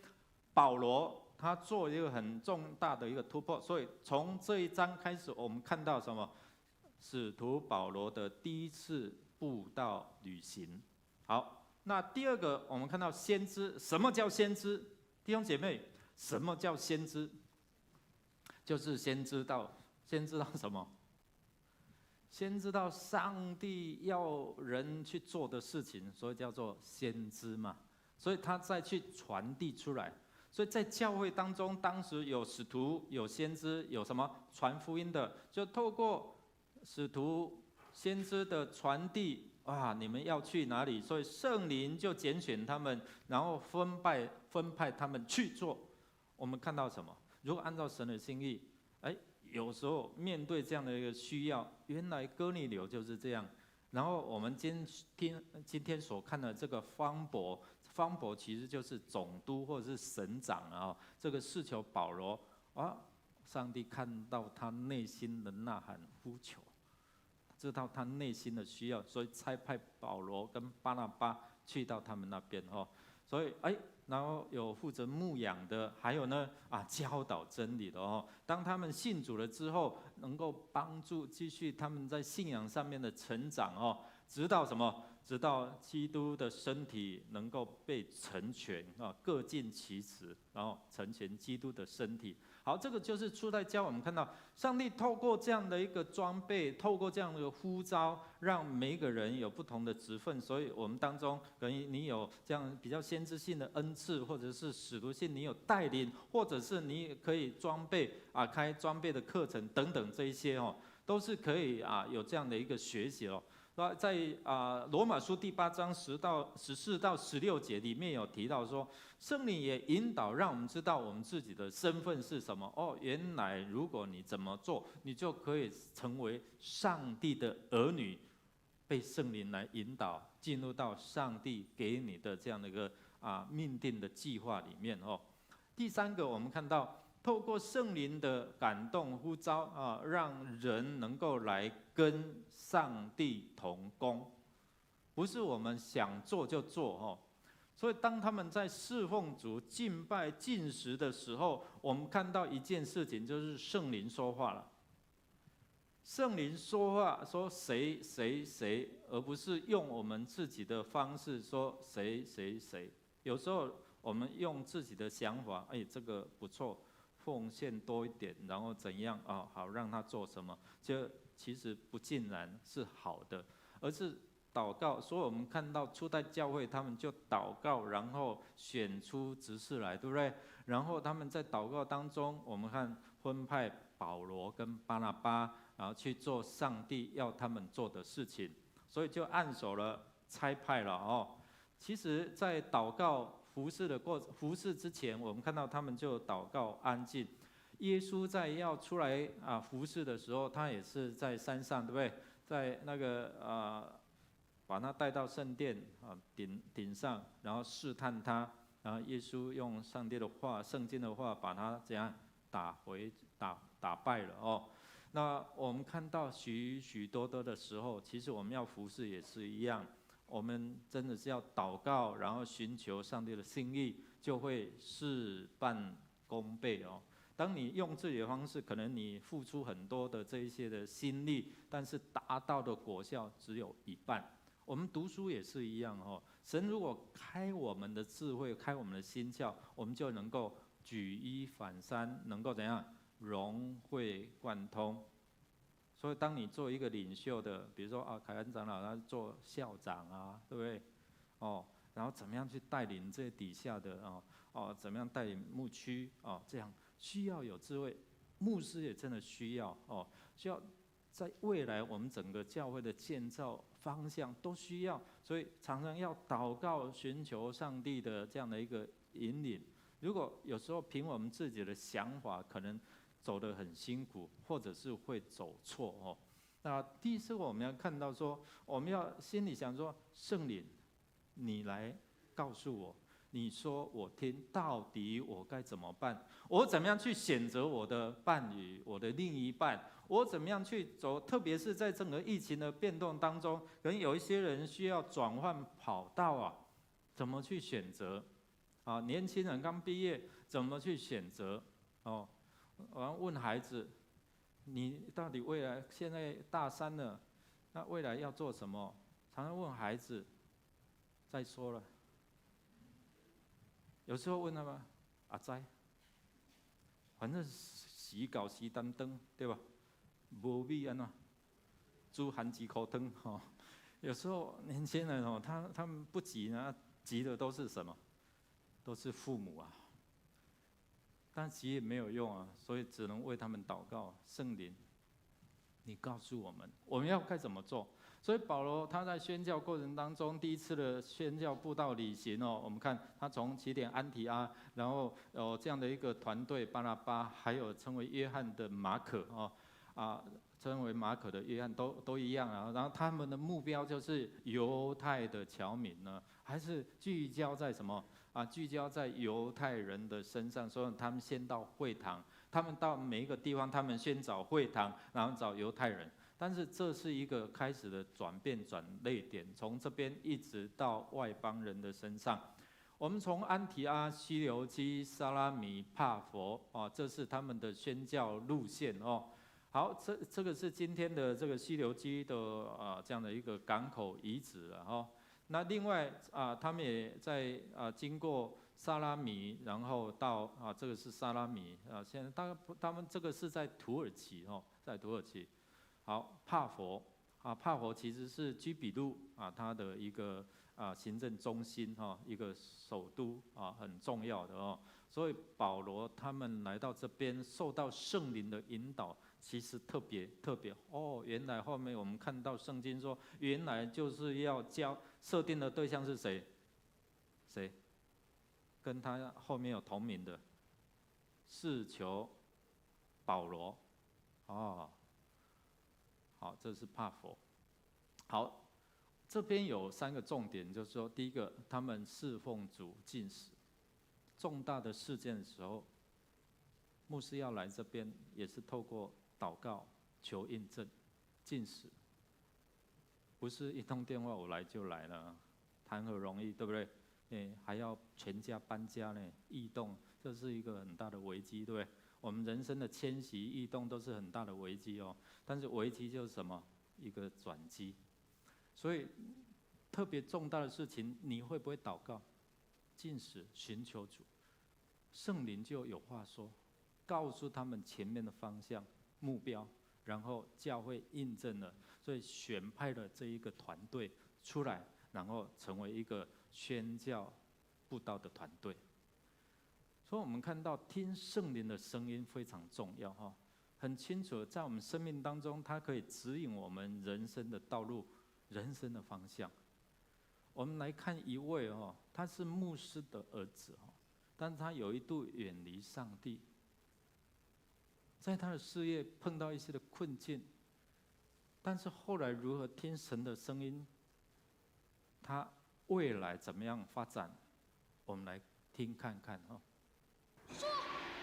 保罗他做一个很重大的一个突破，所以从这一章开始，我们看到什么？使徒保罗的第一次布道旅行。好，那第二个，我们看到先知。什么叫先知？弟兄姐妹，什么叫先知？就是先知道什么？先知道上帝要人去做的事情，所以叫做先知嘛。所以他再去传递出来。所以在教会当中，当时有使徒、有先知、有什么传福音的，就透过使徒、先知的传递你们要去哪里？所以圣灵就拣选他们，然后分派他们去做。我们看到什么？如果按照神的心意，有时候面对这样的一个需要，原来哥尼流就是这样。然后我们今天所看的这个方伯其实就是总督或者是省长这个事求保罗上帝看到他内心的呐喊呼求，知道他内心的需要，所以差派保罗跟巴拿巴去到他们那边所以然后有负责牧养的，还有呢教导真理的当他们信主了之后，能够帮助继续他们在信仰上面的成长直到什么？直到基督的身体能够被成全各尽其职，然后成全基督的身体。好，这个就是初代教我们看到上帝透过这样的一个装备，透过这样的一个呼召，让每一个人有不同的职分。所以我们当中可能你有这样比较先知性的恩赐，或者是使徒性，你有带领，或者是你也可以装备开装备的课程等等，这一些都是可以有这样的一个学习在罗马书第8章14到16节里面有提到说，圣灵也引导让我们知道我们自己的身份是什么原来如果你怎么做，你就可以成为上帝的儿女，被圣灵来引导进入到上帝给你的这样的一个命定的计划里面第三个，我们看到透过圣灵的感动呼召让人能够来跟上帝同工，不是我们想做就做所以当他们在侍奉主、敬拜、进食的时候，我们看到一件事情，就是圣灵说话了。圣灵说话说谁谁谁，而不是用我们自己的方式说谁谁谁。有时候我们用自己的想法，这个不错，奉献多一点，然后怎样啊？好让他做什么？这其实不尽然是好的，而是祷告。所以我们看到初代教会，他们就祷告，然后选出执事来，对不对？然后他们在祷告当中，我们看分派保罗跟巴拿巴，然后去做上帝要他们做的事情，所以就按手了，差派了哦。其实，在祷告服侍之前，我们看到他们就祷告安静。耶稣在要出来服侍的时候，他也是在山上，对不对？在那个把他带到圣殿顶上，然后试探他，然后耶稣用上帝的话、圣经的话，把他怎样打败了哦。那我们看到许许多多的时候，其实我们要服侍也是一样。我们真的是要祷告，然后寻求上帝的心意，就会事半功倍哦。当你用自己的方式，可能你付出很多的这一些的心力，但是达到的果效只有一半。我们读书也是一样哦。神如果开我们的智慧，开我们的心窍，我们就能够举一反三，能够怎样融会贯通。所以，当你做一个领袖的，比如说凯恩长老他做校长啊，对不对？然后怎么样去带领这些底下的怎么样带领牧区这样需要有智慧。牧师也真的需要需要在未来我们整个教会的建造方向都需要，所以常常要祷告，寻求上帝的这样的一个引领。如果有时候凭我们自己的想法，可能走得很辛苦，或者是会走错那第一次我们要看到说，我们要心里想说，圣灵，你来告诉我，你说我听，到底我该怎么办？我怎么样去选择我的伴侣，我的另一半？我怎么样去走？特别是在整个疫情的变动当中，可能有一些人需要转换跑道怎么去选择？年轻人刚毕业，怎么去选择？我要问孩子，你到底未来现在大三了，那未来要做什么？常常问孩子，再说了。有时候问他们，知，反正时搞时担当，对吧？无味安怎？煮含几口汤有时候年轻人他们不急呢，急的都是什么？都是父母但急也没有用所以只能为他们祷告。圣灵，你告诉我们，我们要该怎么做？所以保罗他在宣教过程当中，第一次的宣教布道旅行我们看他从起点安提阿，然后有这样的一个团队，巴拿巴，还有称为约翰的马可称为马可的约翰都一样然后他们的目标就是犹太的侨民呢，还是聚焦在什么聚焦在犹太人的身上，所以他们先到会堂，他们到每一个地方，他们先找会堂，然后找犹太人。但是这是一个开始的转变转捩点，从这边一直到外邦人的身上。我们从安提阿、西流基、沙拉米、帕佛这是他们的宣教路线好，这个是今天的这个西流基的这样的一个港口遗址那另外他们也在经过沙拉米，然后到这个是沙拉米现在他们这个是在土耳其在土耳其。好，帕佛帕佛其实是居比路它的一个行政中心一个首都很重要的所以保罗他们来到这边，受到圣灵的引导，其实特别原来后面我们看到圣经说，原来就是要设定的对象是谁？跟他后面有同名的，是求保罗好，这是帕佛。好，这边有3个重点，就是说，第一个，他们侍奉主禁食，重大的事件的时候，牧师要来这边，也是透过祷告求印证，禁食，不是一通电话我来就来了，谈何容易，对不对？还要全家搬家呢，异动，这是一个很大的危机，对不对？我们人生的迁徙异动都是很大的危机哦。但是危机就是什么？一个转机。所以特别重大的事情，你会不会祷告、禁食、寻求主？圣灵就有话说，告诉他们前面的方向、目标，然后教会印证了，所以选派了这一个团队出来，然后成为一个宣教布道的团队。所以我们看到听圣灵的声音非常重要哈，很清楚，在我们生命当中，它可以指引我们人生的道路、人生的方向。我们来看一位哦，他是牧师的儿子哦，但是他有一度远离上帝，在他的事业碰到一些的困境，但是后来如何听神的声音，他未来怎么样发展，我们来听看看哈。说，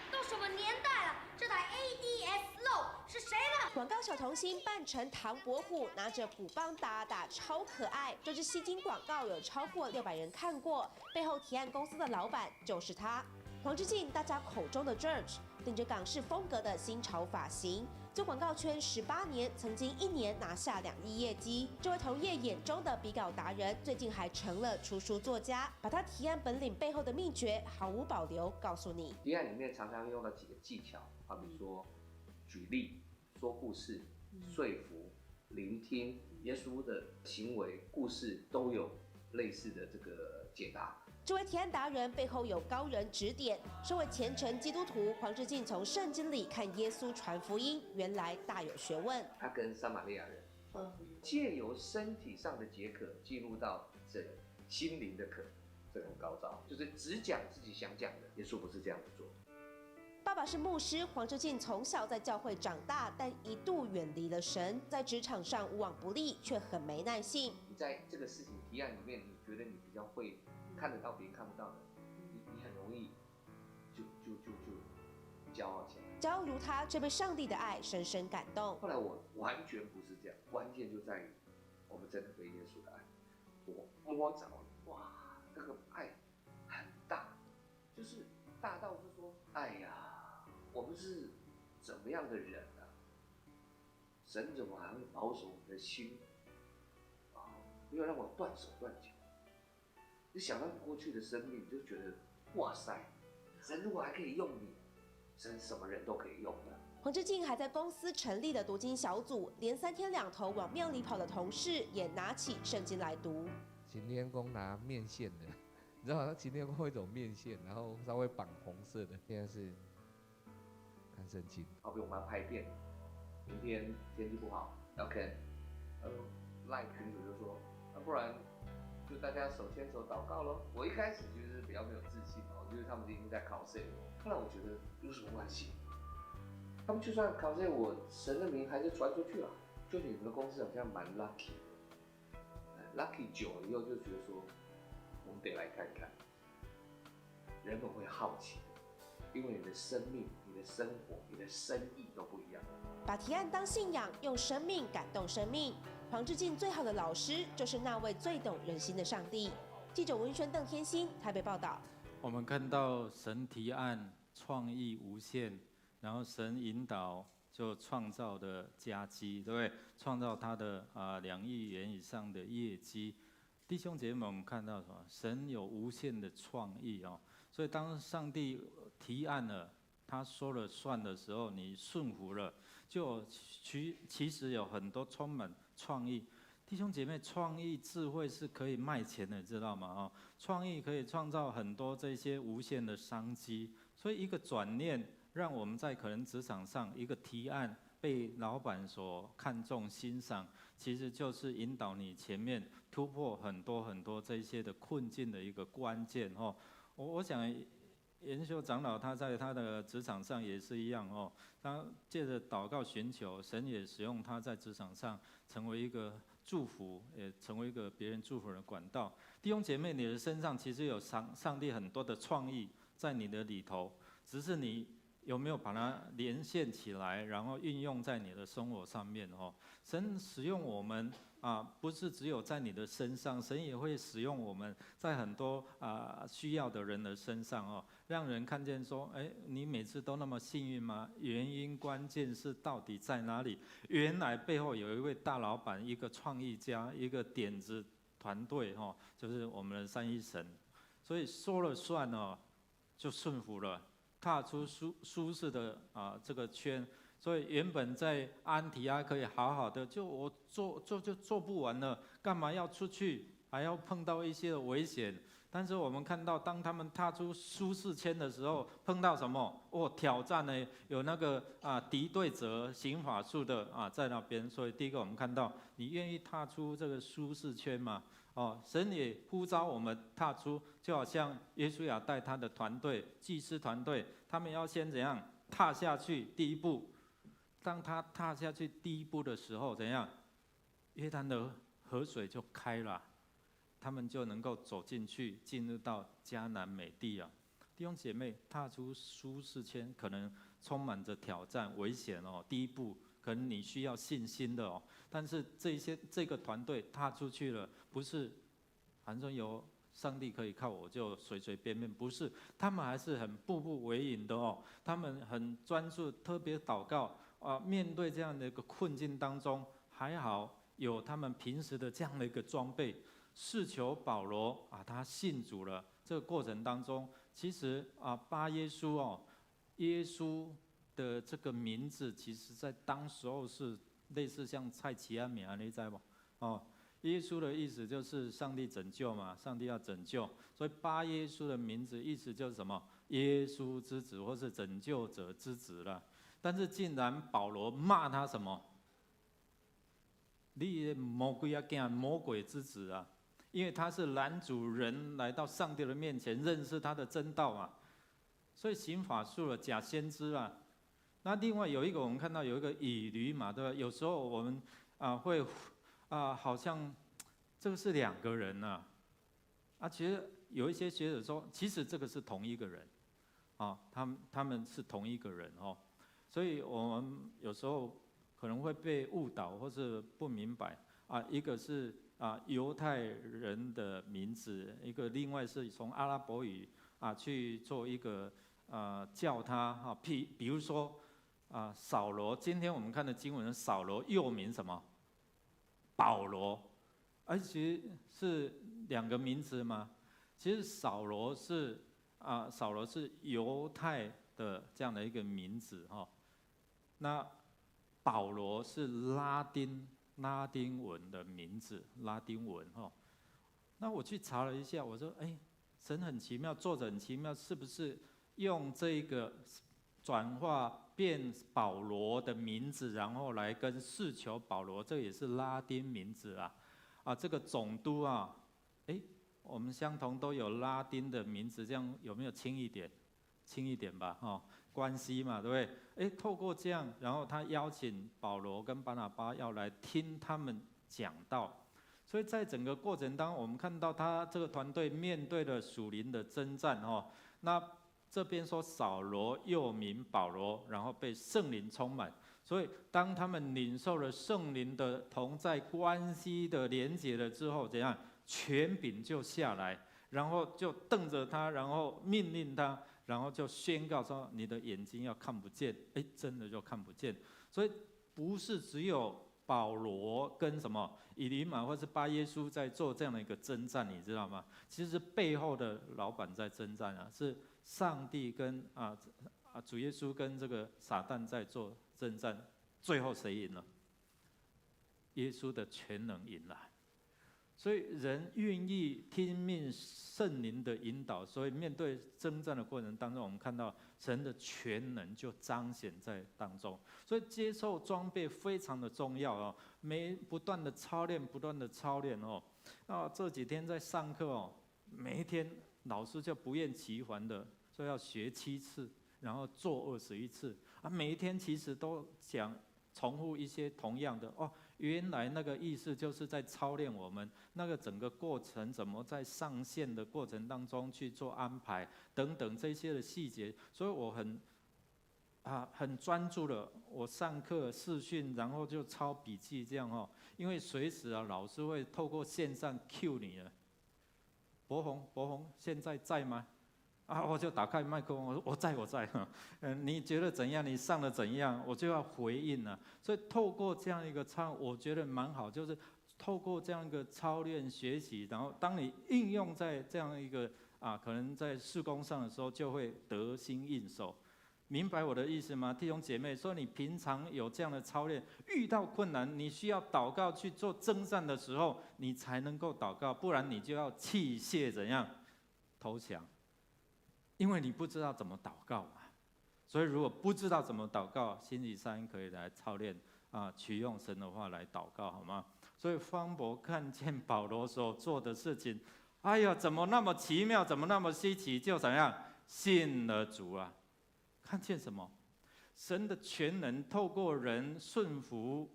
都什么年代了？这台 ADS Low 是谁的？广告小童星扮成唐伯虎，拿着补棒打打，超可爱。这支吸睛广告有超过600人看过，背后提案公司的老板就是他，黄之进，大家口中的 George， 顶着港式风格的新潮发型。做广告圈18年，曾经1年拿下2亿业绩。这位同业眼中的笔稿达人，最近还成了出书作家，把他提案本领背后的秘诀毫无保留告诉你。提案里面常常用到几个技巧，好比说举例、说故事、说服、聆听，耶稣的行为、故事都有类似的这个解答。这位提案达人背后有高人指点。身为虔诚基督徒，黄之进从圣经里看耶稣传福音，原来大有学问。他跟撒玛利亚人，借由身体上的解渴进入到这个心灵的渴，这很高招，就是只讲自己想讲的。耶稣不是这样子做。爸爸是牧师，黄之进从小在教会长大，但一度远离了神，在职场上无往不利，却很没耐性。你在这个事情提案里面，你觉得你比较会看得到别人看不到的，你很容易就骄傲起来。骄傲如他，却被上帝的爱深深感动。后来我完全不是这样，关键就在于我们真的被耶稣的爱，我摸着了，哇，那个爱很大，就是大到是说，哎呀，我们是怎么样的人啊？神怎么还会保守我们的心啊？没有让我断手断脚。你想到你过去的生命，你就觉得哇塞，神如果还可以用你，神什么人都可以用的。黄之进还在公司成立了读经小组，连3天2头往庙里跑的同事也拿起圣经来读。擎天宫拿面线的，你知道吗？擎天宫会有一种面线，然后稍微绑红色的。现在是看圣经。好比我们要拍片，明天天气不好，OK，赖群主就说，不然就大家手牵手祷告咯。我一开始就是比较没有自信嘛，我觉得他们一定在考试我。后来我觉得有什么关系？他们就算考试我，神的名还是传出去了。就你们的公司好像蛮 lucky 久了以后就觉得说，我们得来看看。人们会好奇，因为你的生命、你的生活、你的生意都不一样。把提案当信仰，用生命感动生命。黄之进最好的老师就是那位最懂人心的上帝。记者文轩、邓天心台北报道。我们看到神提案创意无限，然后神引导就创造的佳绩，对不对？创造他的2亿元以上的业绩。弟兄姐妹们，我们看到什么？神有无限的创意哦。所以当上帝提案了，他说了算的时候，你顺服了，就其实有很多充满创意。弟兄姐妹，创意智慧是可以卖钱的，知道吗？哦，创意可以创造很多这些无限的商机。所以一个转念，让我们在可能职场上一个提案被老板所看重欣赏，其实就是引导你前面突破很多这些的困境的一个关键哦。我想延秀长老他在他的职场上也是一样哦，他借着祷告寻求，神也使用他在职场上成为一个祝福，也成为一个别人祝福的管道。弟兄姐妹，你的身上其实有上帝很多的创意在你的里头，只是你有没有把它连线起来，然后运用在你的生活上面哦？神使用我们不是只有在你的身上，神也会使用我们在很多需要的人的身上哦，让人看见说，哎，你每次都那么幸运吗？原因关键是到底在哪里？原来背后有一位大老板，一个创意家，一个点子团队哦，就是我们的三一神，所以说了算哦，就顺服了，踏出舒适的这个圈。所以原本在安提阿可以好好的，就我做不完了，干嘛要出去，还要碰到一些危险？但是我们看到，当他们踏出舒适圈的时候，碰到什么？挑战呢？有那个敌对者刑法术的在那边。所以第一个我们看到，你愿意踏出这个舒适圈吗？神也呼召我们踏出，就好像耶稣亚带他的团队，祭司团队，他们要先怎样踏下去第一步？当他踏下去第一步的时候，怎样？约旦的河水就开了，他们就能够走进去，进入到迦南美地啊！弟兄姐妹，踏出舒适圈，可能充满着挑战、危险哦。第一步，可能你需要信心的哦。但是这个团队踏出去了，不是反正有上帝可以靠我就随随便便，不是，他们还是很步步为营的哦。他们很专注，特别祷告。面对这样的一个困境当中，还好有他们平时的这样的一个装备，是求保罗他信主了。这个过程当中，其实巴耶稣哦，耶稣的这个名字，其实在当时候是类似像蔡奇安名，你知道不？耶稣的意思就是上帝拯救嘛，上帝要拯救，所以巴耶稣的名字意思就是什么？耶稣之子，或是拯救者之子了。但是竟然保罗骂他什么？你魔鬼啊，惊魔鬼之子啊！因为他是拦阻人来到上帝的面前，认识他的真道嘛。所以行法术了，假先知啊。那另外有一个，我们看到有一个以驴嘛，对吧？有时候我们会好像这个是两个人啊。其实有一些学者说，其实这个是同一个人他们是同一个人哦。所以我们有时候可能会被误导，或是不明白一个是犹太人的名字，一个另外是从阿拉伯语去做一个叫他比如说扫罗，今天我们看的经文扫罗又名什么？保罗，而且是两个名字吗？其实扫罗是犹太的这样的一个名字那保罗是拉丁文的名字，拉丁文那我去查了一下，我说神很奇妙，作者很奇妙，是不是用这个转化变保罗的名字，然后来跟是求保罗，这也是拉丁名字这个总督我们相同都有拉丁的名字，这样有没有轻一点？轻一点吧关系嘛，对不对？透过这样，然后他邀请保罗跟巴拿巴要来听他们讲道，所以在整个过程当中，我们看到他这个团队面对了属灵的征战那这边说扫罗又名保罗，然后被圣灵充满，所以当他们领受了圣灵的同在关系的连结了之后，怎样？权柄就下来，然后就瞪着他，然后命令他。然后就宣告说：“你的眼睛要看不见。”真的就看不见。所以不是只有保罗跟什么以利马或是巴耶稣在做这样的一个征战，你知道吗？其实背后的老板在征战是上帝跟主耶稣跟这个撒旦在做征战。最后谁赢了？耶稣的全能赢了。所以人愿意听命圣灵的引导，所以面对征战的过程当中，我们看到神的全能就彰显在当中。所以接受装备非常的重要不断的操练，不断的操练这几天在上课每一天老师就不厌其烦的说要学7次，然后做21次每一天其实都讲重复一些同样的原来那个意思就是在操练我们那个整个过程怎么在上线的过程当中去做安排等等这些的细节，所以我很专注的，我上课视讯，然后就抄笔记这样哦，因为随时啊老师会透过线上 cue 你了。博宏现在在吗？啊，我就打开麦克风，我说我在，你觉得怎样？你上的怎样？我就要回应了。所以透过这样一个我觉得蛮好，就是透过这样一个操练学习，然后当你应用在这样一个可能在事工上的时候，就会得心应手。明白我的意思吗？弟兄姐妹，说你平常有这样的操练，遇到困难，你需要祷告去做征战的时候，你才能够祷告，不然你就要弃械怎样投降，因为你不知道怎么祷告嘛。所以如果不知道怎么祷告，星期三可以来操练取用神的话来祷告，好吗？所以方伯看见保罗所做的事情，哎呀，怎么那么奇妙，怎么那么稀奇，就怎样信了主啊。看见什么？神的全能透过人顺服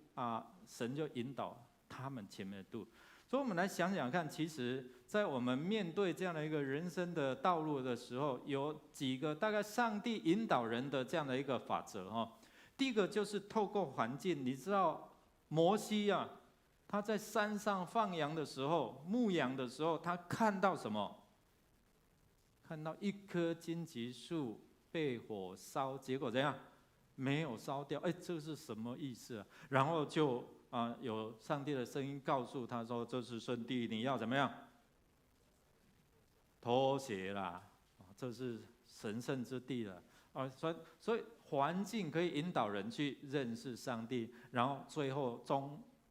神就引导他们前面的路。所以我们来想想看，其实在我们面对这样的一个人生的道路的时候，有几个大概上帝引导人的这样的一个法则哈。第一个就是透过环境，你知道摩西他在山上放羊的时候、牧羊的时候，他看到什么？看到一棵荆棘树被火烧，结果怎样？没有烧掉。这是什么意思啊？然后就有上帝的声音告诉他说：“这是圣地，你要怎么样？脱鞋啦！这是神圣之地了。”所以环境可以引导人去认识上帝，然后最后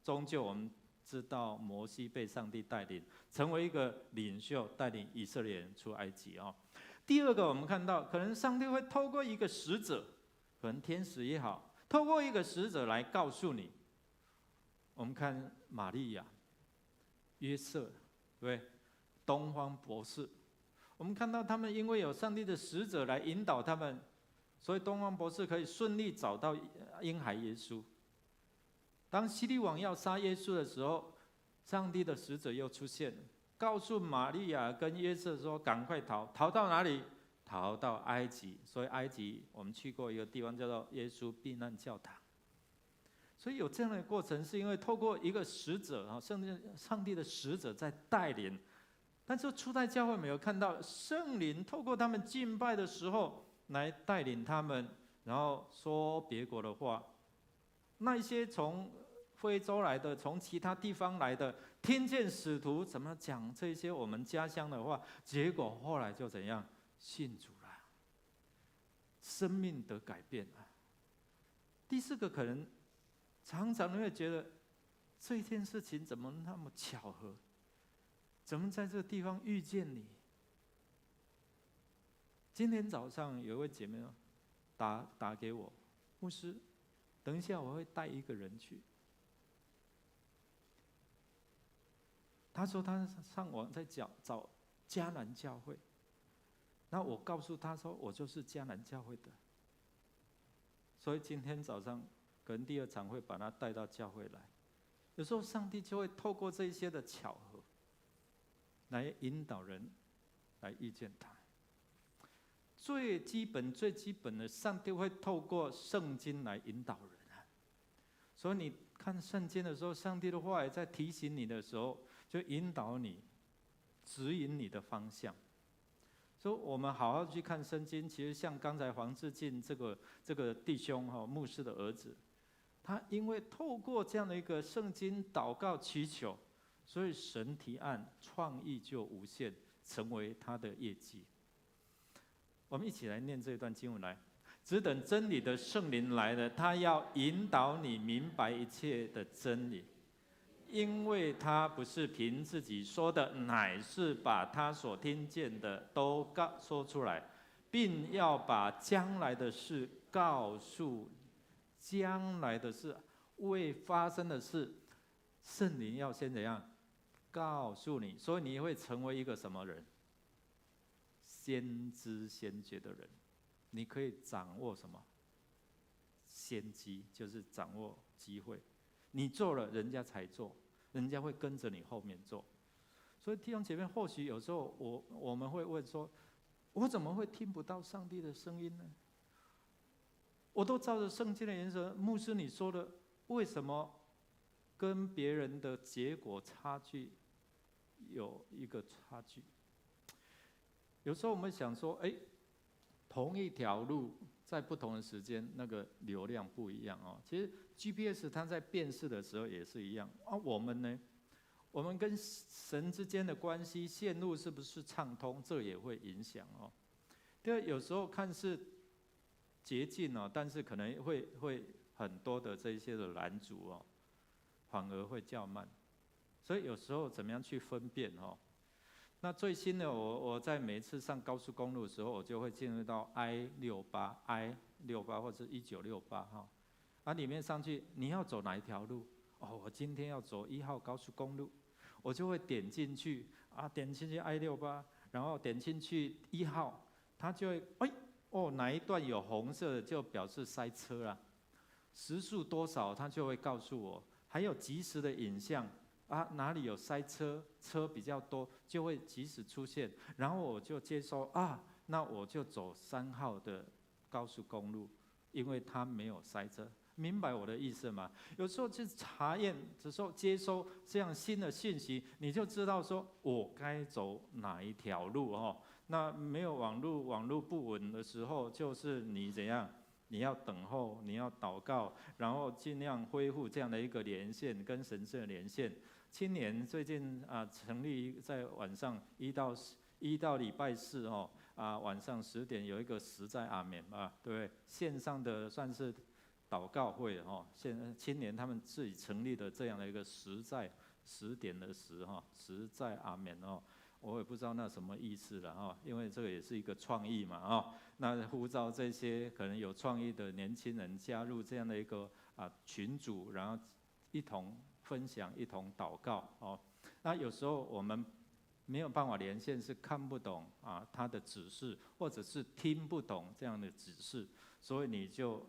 终究我们知道摩西被上帝带领，成为一个领袖，带领以色列人出埃及第二个，我们看到可能上帝会透过一个使者，可能天使也好，透过一个使者来告诉你。我们看玛利亚、约瑟，对不对？东方博士，我们看到他们因为有上帝的使者来引导他们，所以东方博士可以顺利找到婴孩耶稣。当希律王要杀耶稣的时候，上帝的使者又出现了，告诉玛利亚跟约瑟说：“赶快逃到哪里？逃到埃及。”所以埃及我们去过一个地方叫做耶稣避难教堂。所以有这样的过程，是因为透过一个使者上帝的使者在带领。但是初代教会没有看到圣灵透过他们敬拜的时候来带领他们，然后说别国的话。那一些从非洲来的，从其他地方来的，听见使徒怎么讲这些我们家乡的话，结果后来就怎样信主了，生命得改变了。第四个，可能常常你会觉得这件事情怎么那么巧合？怎么在这个地方遇见你？今天早上有一位姐妹打给我，牧师，等一下我会带一个人去。他说他上网在找迦南教会，那我告诉他说我就是迦南教会的，所以今天早上可能第二场会把他带到教会来。有时候上帝就会透过这些的巧合，来引导人来遇见他。最基本的，上帝会透过圣经来引导人所以你看圣经的时候，上帝的话也在提醒你的时候，就引导你，指引你的方向。所以我们好好去看圣经。其实像刚才黄志进这个弟兄牧师的儿子，他因为透过这样的一个圣经祷告祈求，所以神提案创意就无限，成为他的业绩。我们一起来念这段经文来。只等真理的圣灵来了，他要引导你明白一切的真理，因为他不是凭自己说的，乃是把他所听见的都说出来，并要把将来的事告诉你。将来的事，未发生的事，圣灵要先怎样告诉你，所以你会成为一个什么人？先知先觉的人。你可以掌握什么？先机，就是掌握机会。你做了，人家才做，人家会跟着你后面做。所以弟兄姐妹，或许有时候我们会问说：我怎么会听不到上帝的声音呢？我都照着圣经的原则。牧师你说的，为什么跟别人的结果差距有一个差距？有时候我们想说，同一条路在不同的时间，那个流量不一样哦。其实 GPS 它在辨识的时候也是一样啊。我们呢，我们跟神之间的关系线路是不是畅通，这也会影响哦。对，有时候看似捷径哦，但是可能会很多的这些的拦阻哦，反而会较慢。所以有时候怎么样去分辨哦？那最新的我在每一次上高速公路的时候，我就会进入到 I68 或者1968哈，里面上去你要走哪一条路？哦，我今天要走1号高速公路，我就会点进去点进去 I68，然后点进去1号，它就会哪一段有红色的就表示塞车啦，时速多少它就会告诉我，还有即时的影像。哪里有塞车，车比较多，就会及时出现，然后我就接收那我就走3号的高速公路，因为它没有塞车，明白我的意思吗？有时候去查验的时候，接收这样新的信息，你就知道说我该走哪一条路哦。那没有网络不稳的时候，就是你怎样？你要等候，你要祷告，然后尽量恢复这样的一个连线，跟神圣的连线。青年最近成立在晚上1到礼拜4晚上10点有一个实在阿们对不对？线上的算是祷告会现在青年他们自己成立的这样的一个实在10点的实在阿们我也不知道那什么意思了因为这个也是一个创意嘛那呼召这些可能有创意的年轻人加入这样的一个群组，然后一同分享，一同祷告那有时候我们没有办法连线，是看不懂他的指示，或者是听不懂这样的指示，所以你就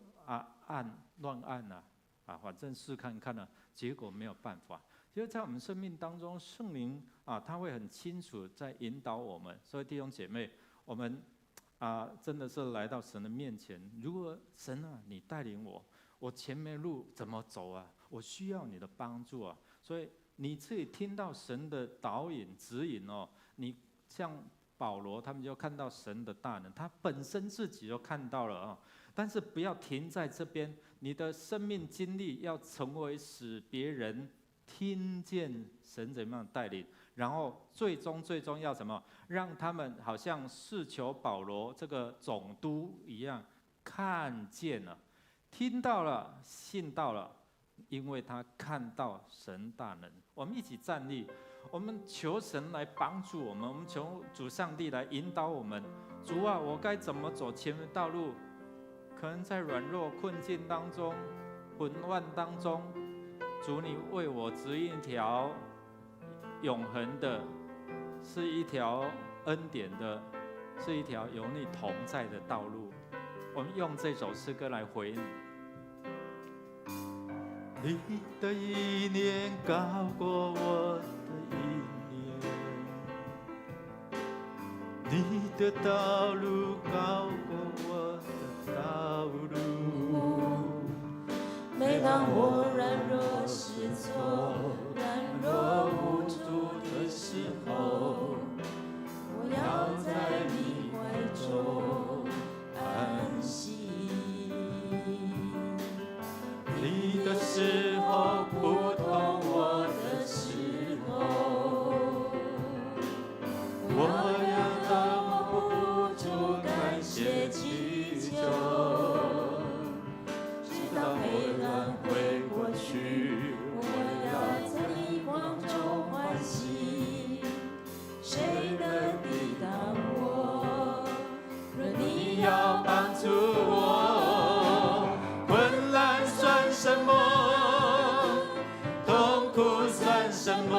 乱按反正试看看结果没有办法。其实在我们生命当中，圣灵他会很清楚在引导我们。所以弟兄姐妹，我们真的是来到神的面前，如果神你带领我前面路怎么走我需要你的帮助所以你自己听到神的导引指引你像保罗他们就看到神的大能，他本身自己就看到了但是不要停在这边，你的生命经历要成为使别人听见神怎么样带领，然后最终要什么？让他们好像是求保罗这个总督一样，看见了、听到了、信到了，因为他看到神大能。我们一起站立，我们求神来帮助我们，我们求主上帝来引导我们。主我该怎么走前面道路？可能在软弱困境当中、混乱当中，主你为我指引一条永恒的，是一条恩典的，是一条有你同在的道路。我们用这首诗歌来回应你的意念高过我的意念，你的道路高过我的道路。每当我软弱失措、软弱无助的时候，我要在你怀中安息。你的时候不同我的时候，我要到不住感谢祈求，直到黑暗会过去，我要在你光中欢喜。谁能抵挡我？若你要帮助我，困难算什么？痛苦算什么？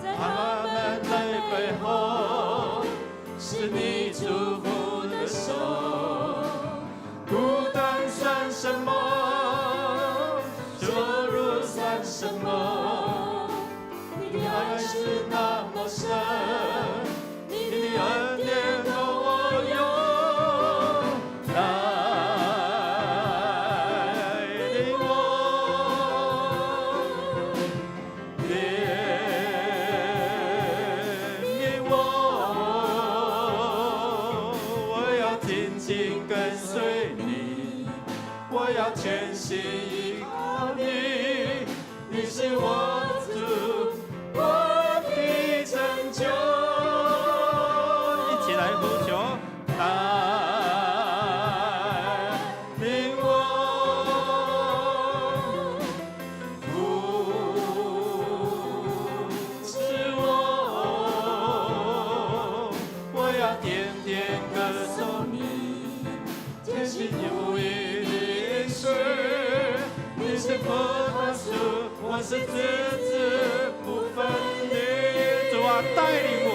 在他们的背后是你祝福的手。孤单算什么？羞辱算什么？你的爱是那么深，你的恩典够我用。我要全心依靠你，你是我主，我的拯救。一起来呼求，带领我，扶持我，我要天天歌颂你，天心有你的水，你是葡萄树，我是枝子不分离。主啊，带领我。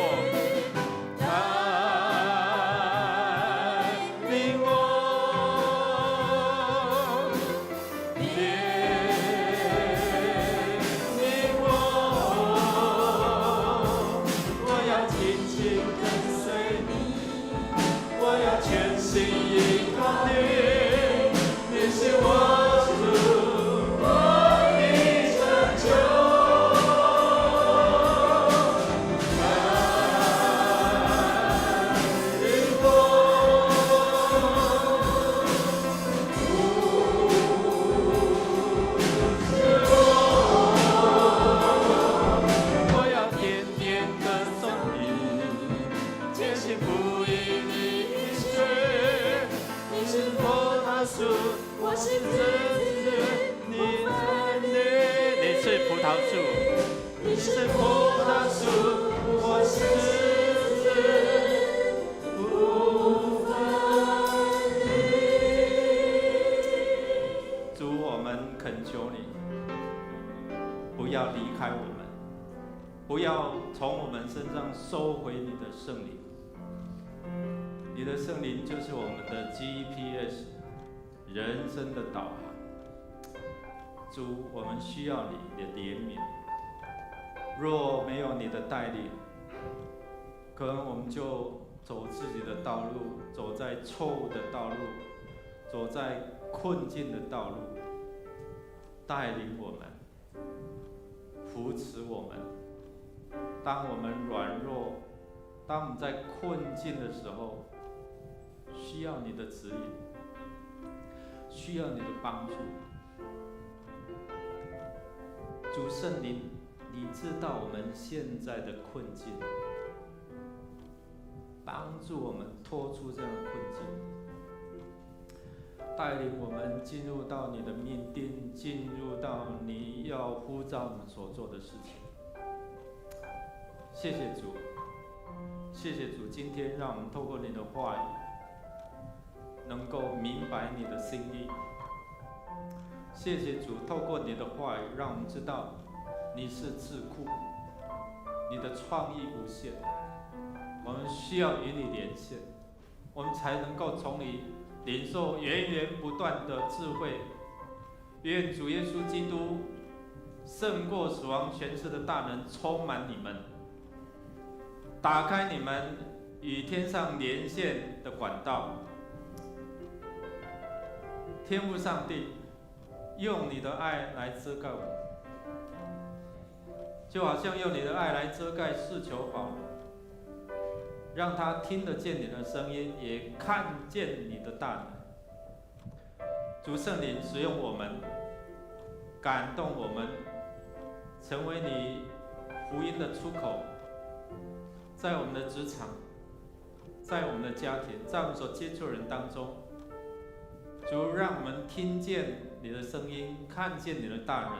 不要从我们身上收回你的圣灵，你的圣灵就是我们的 GPS， 人生的导航。主，我们需要你的怜悯。若没有你的带领，可能我们就走自己的道路，走在错误的道路，走在困境的道路。带领我们，扶持我们。当我们软弱，当我们在困境的时候，需要你的指引，需要你的帮助。主圣灵，你知道我们现在的困境，帮助我们脱出这样的困境，带领我们进入到你的命定，进入到你要呼召我们所做的事情。谢谢主，谢谢主，今天让我们透过你的话语，能够明白你的心意。谢谢主，透过你的话语，让我们知道你是智库，你的创意无限。我们需要与你连线，我们才能够从你领受源源不断的智慧。愿主耶稣基督胜过死亡权势的大能充满你们，打开你们与天上连线的管道。天父上帝，用你的爱来遮盖我们，就好像用你的爱来遮盖世求保罗，让他听得见你的声音，也看见你的大能。主圣灵使用我们，感动我们，成为你福音的出口，在我们的职场，在我们的家庭，在我们所接触的人当中，主让我们听见你的声音，看见你的大能，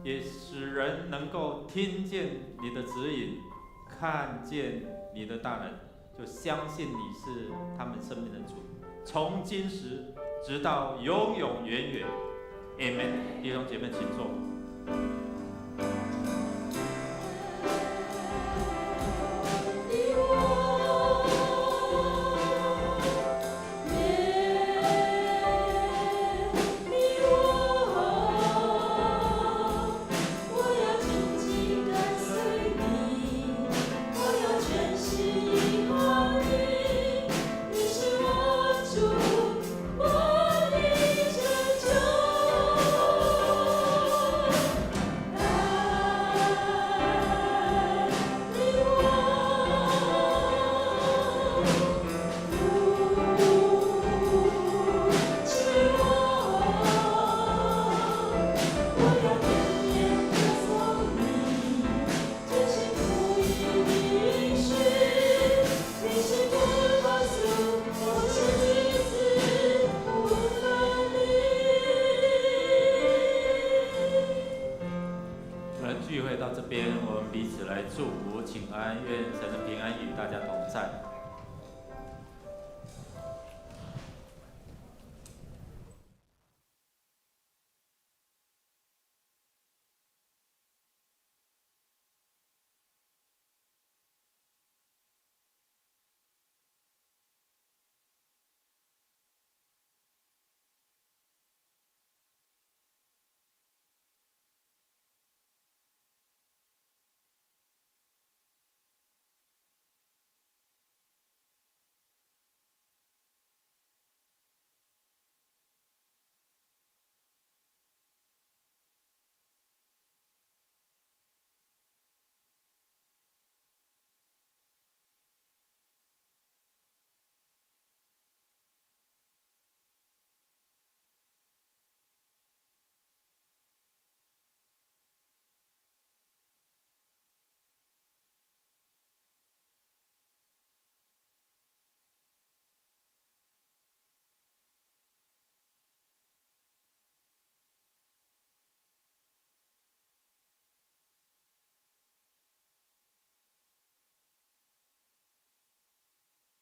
也使人能够听见你的指引，看见你的大能，就相信你是他们生命的主，从今时直到永永远远。Amen。弟兄姐妹，请坐。来祝福，请安，愿神的平安与大家同在。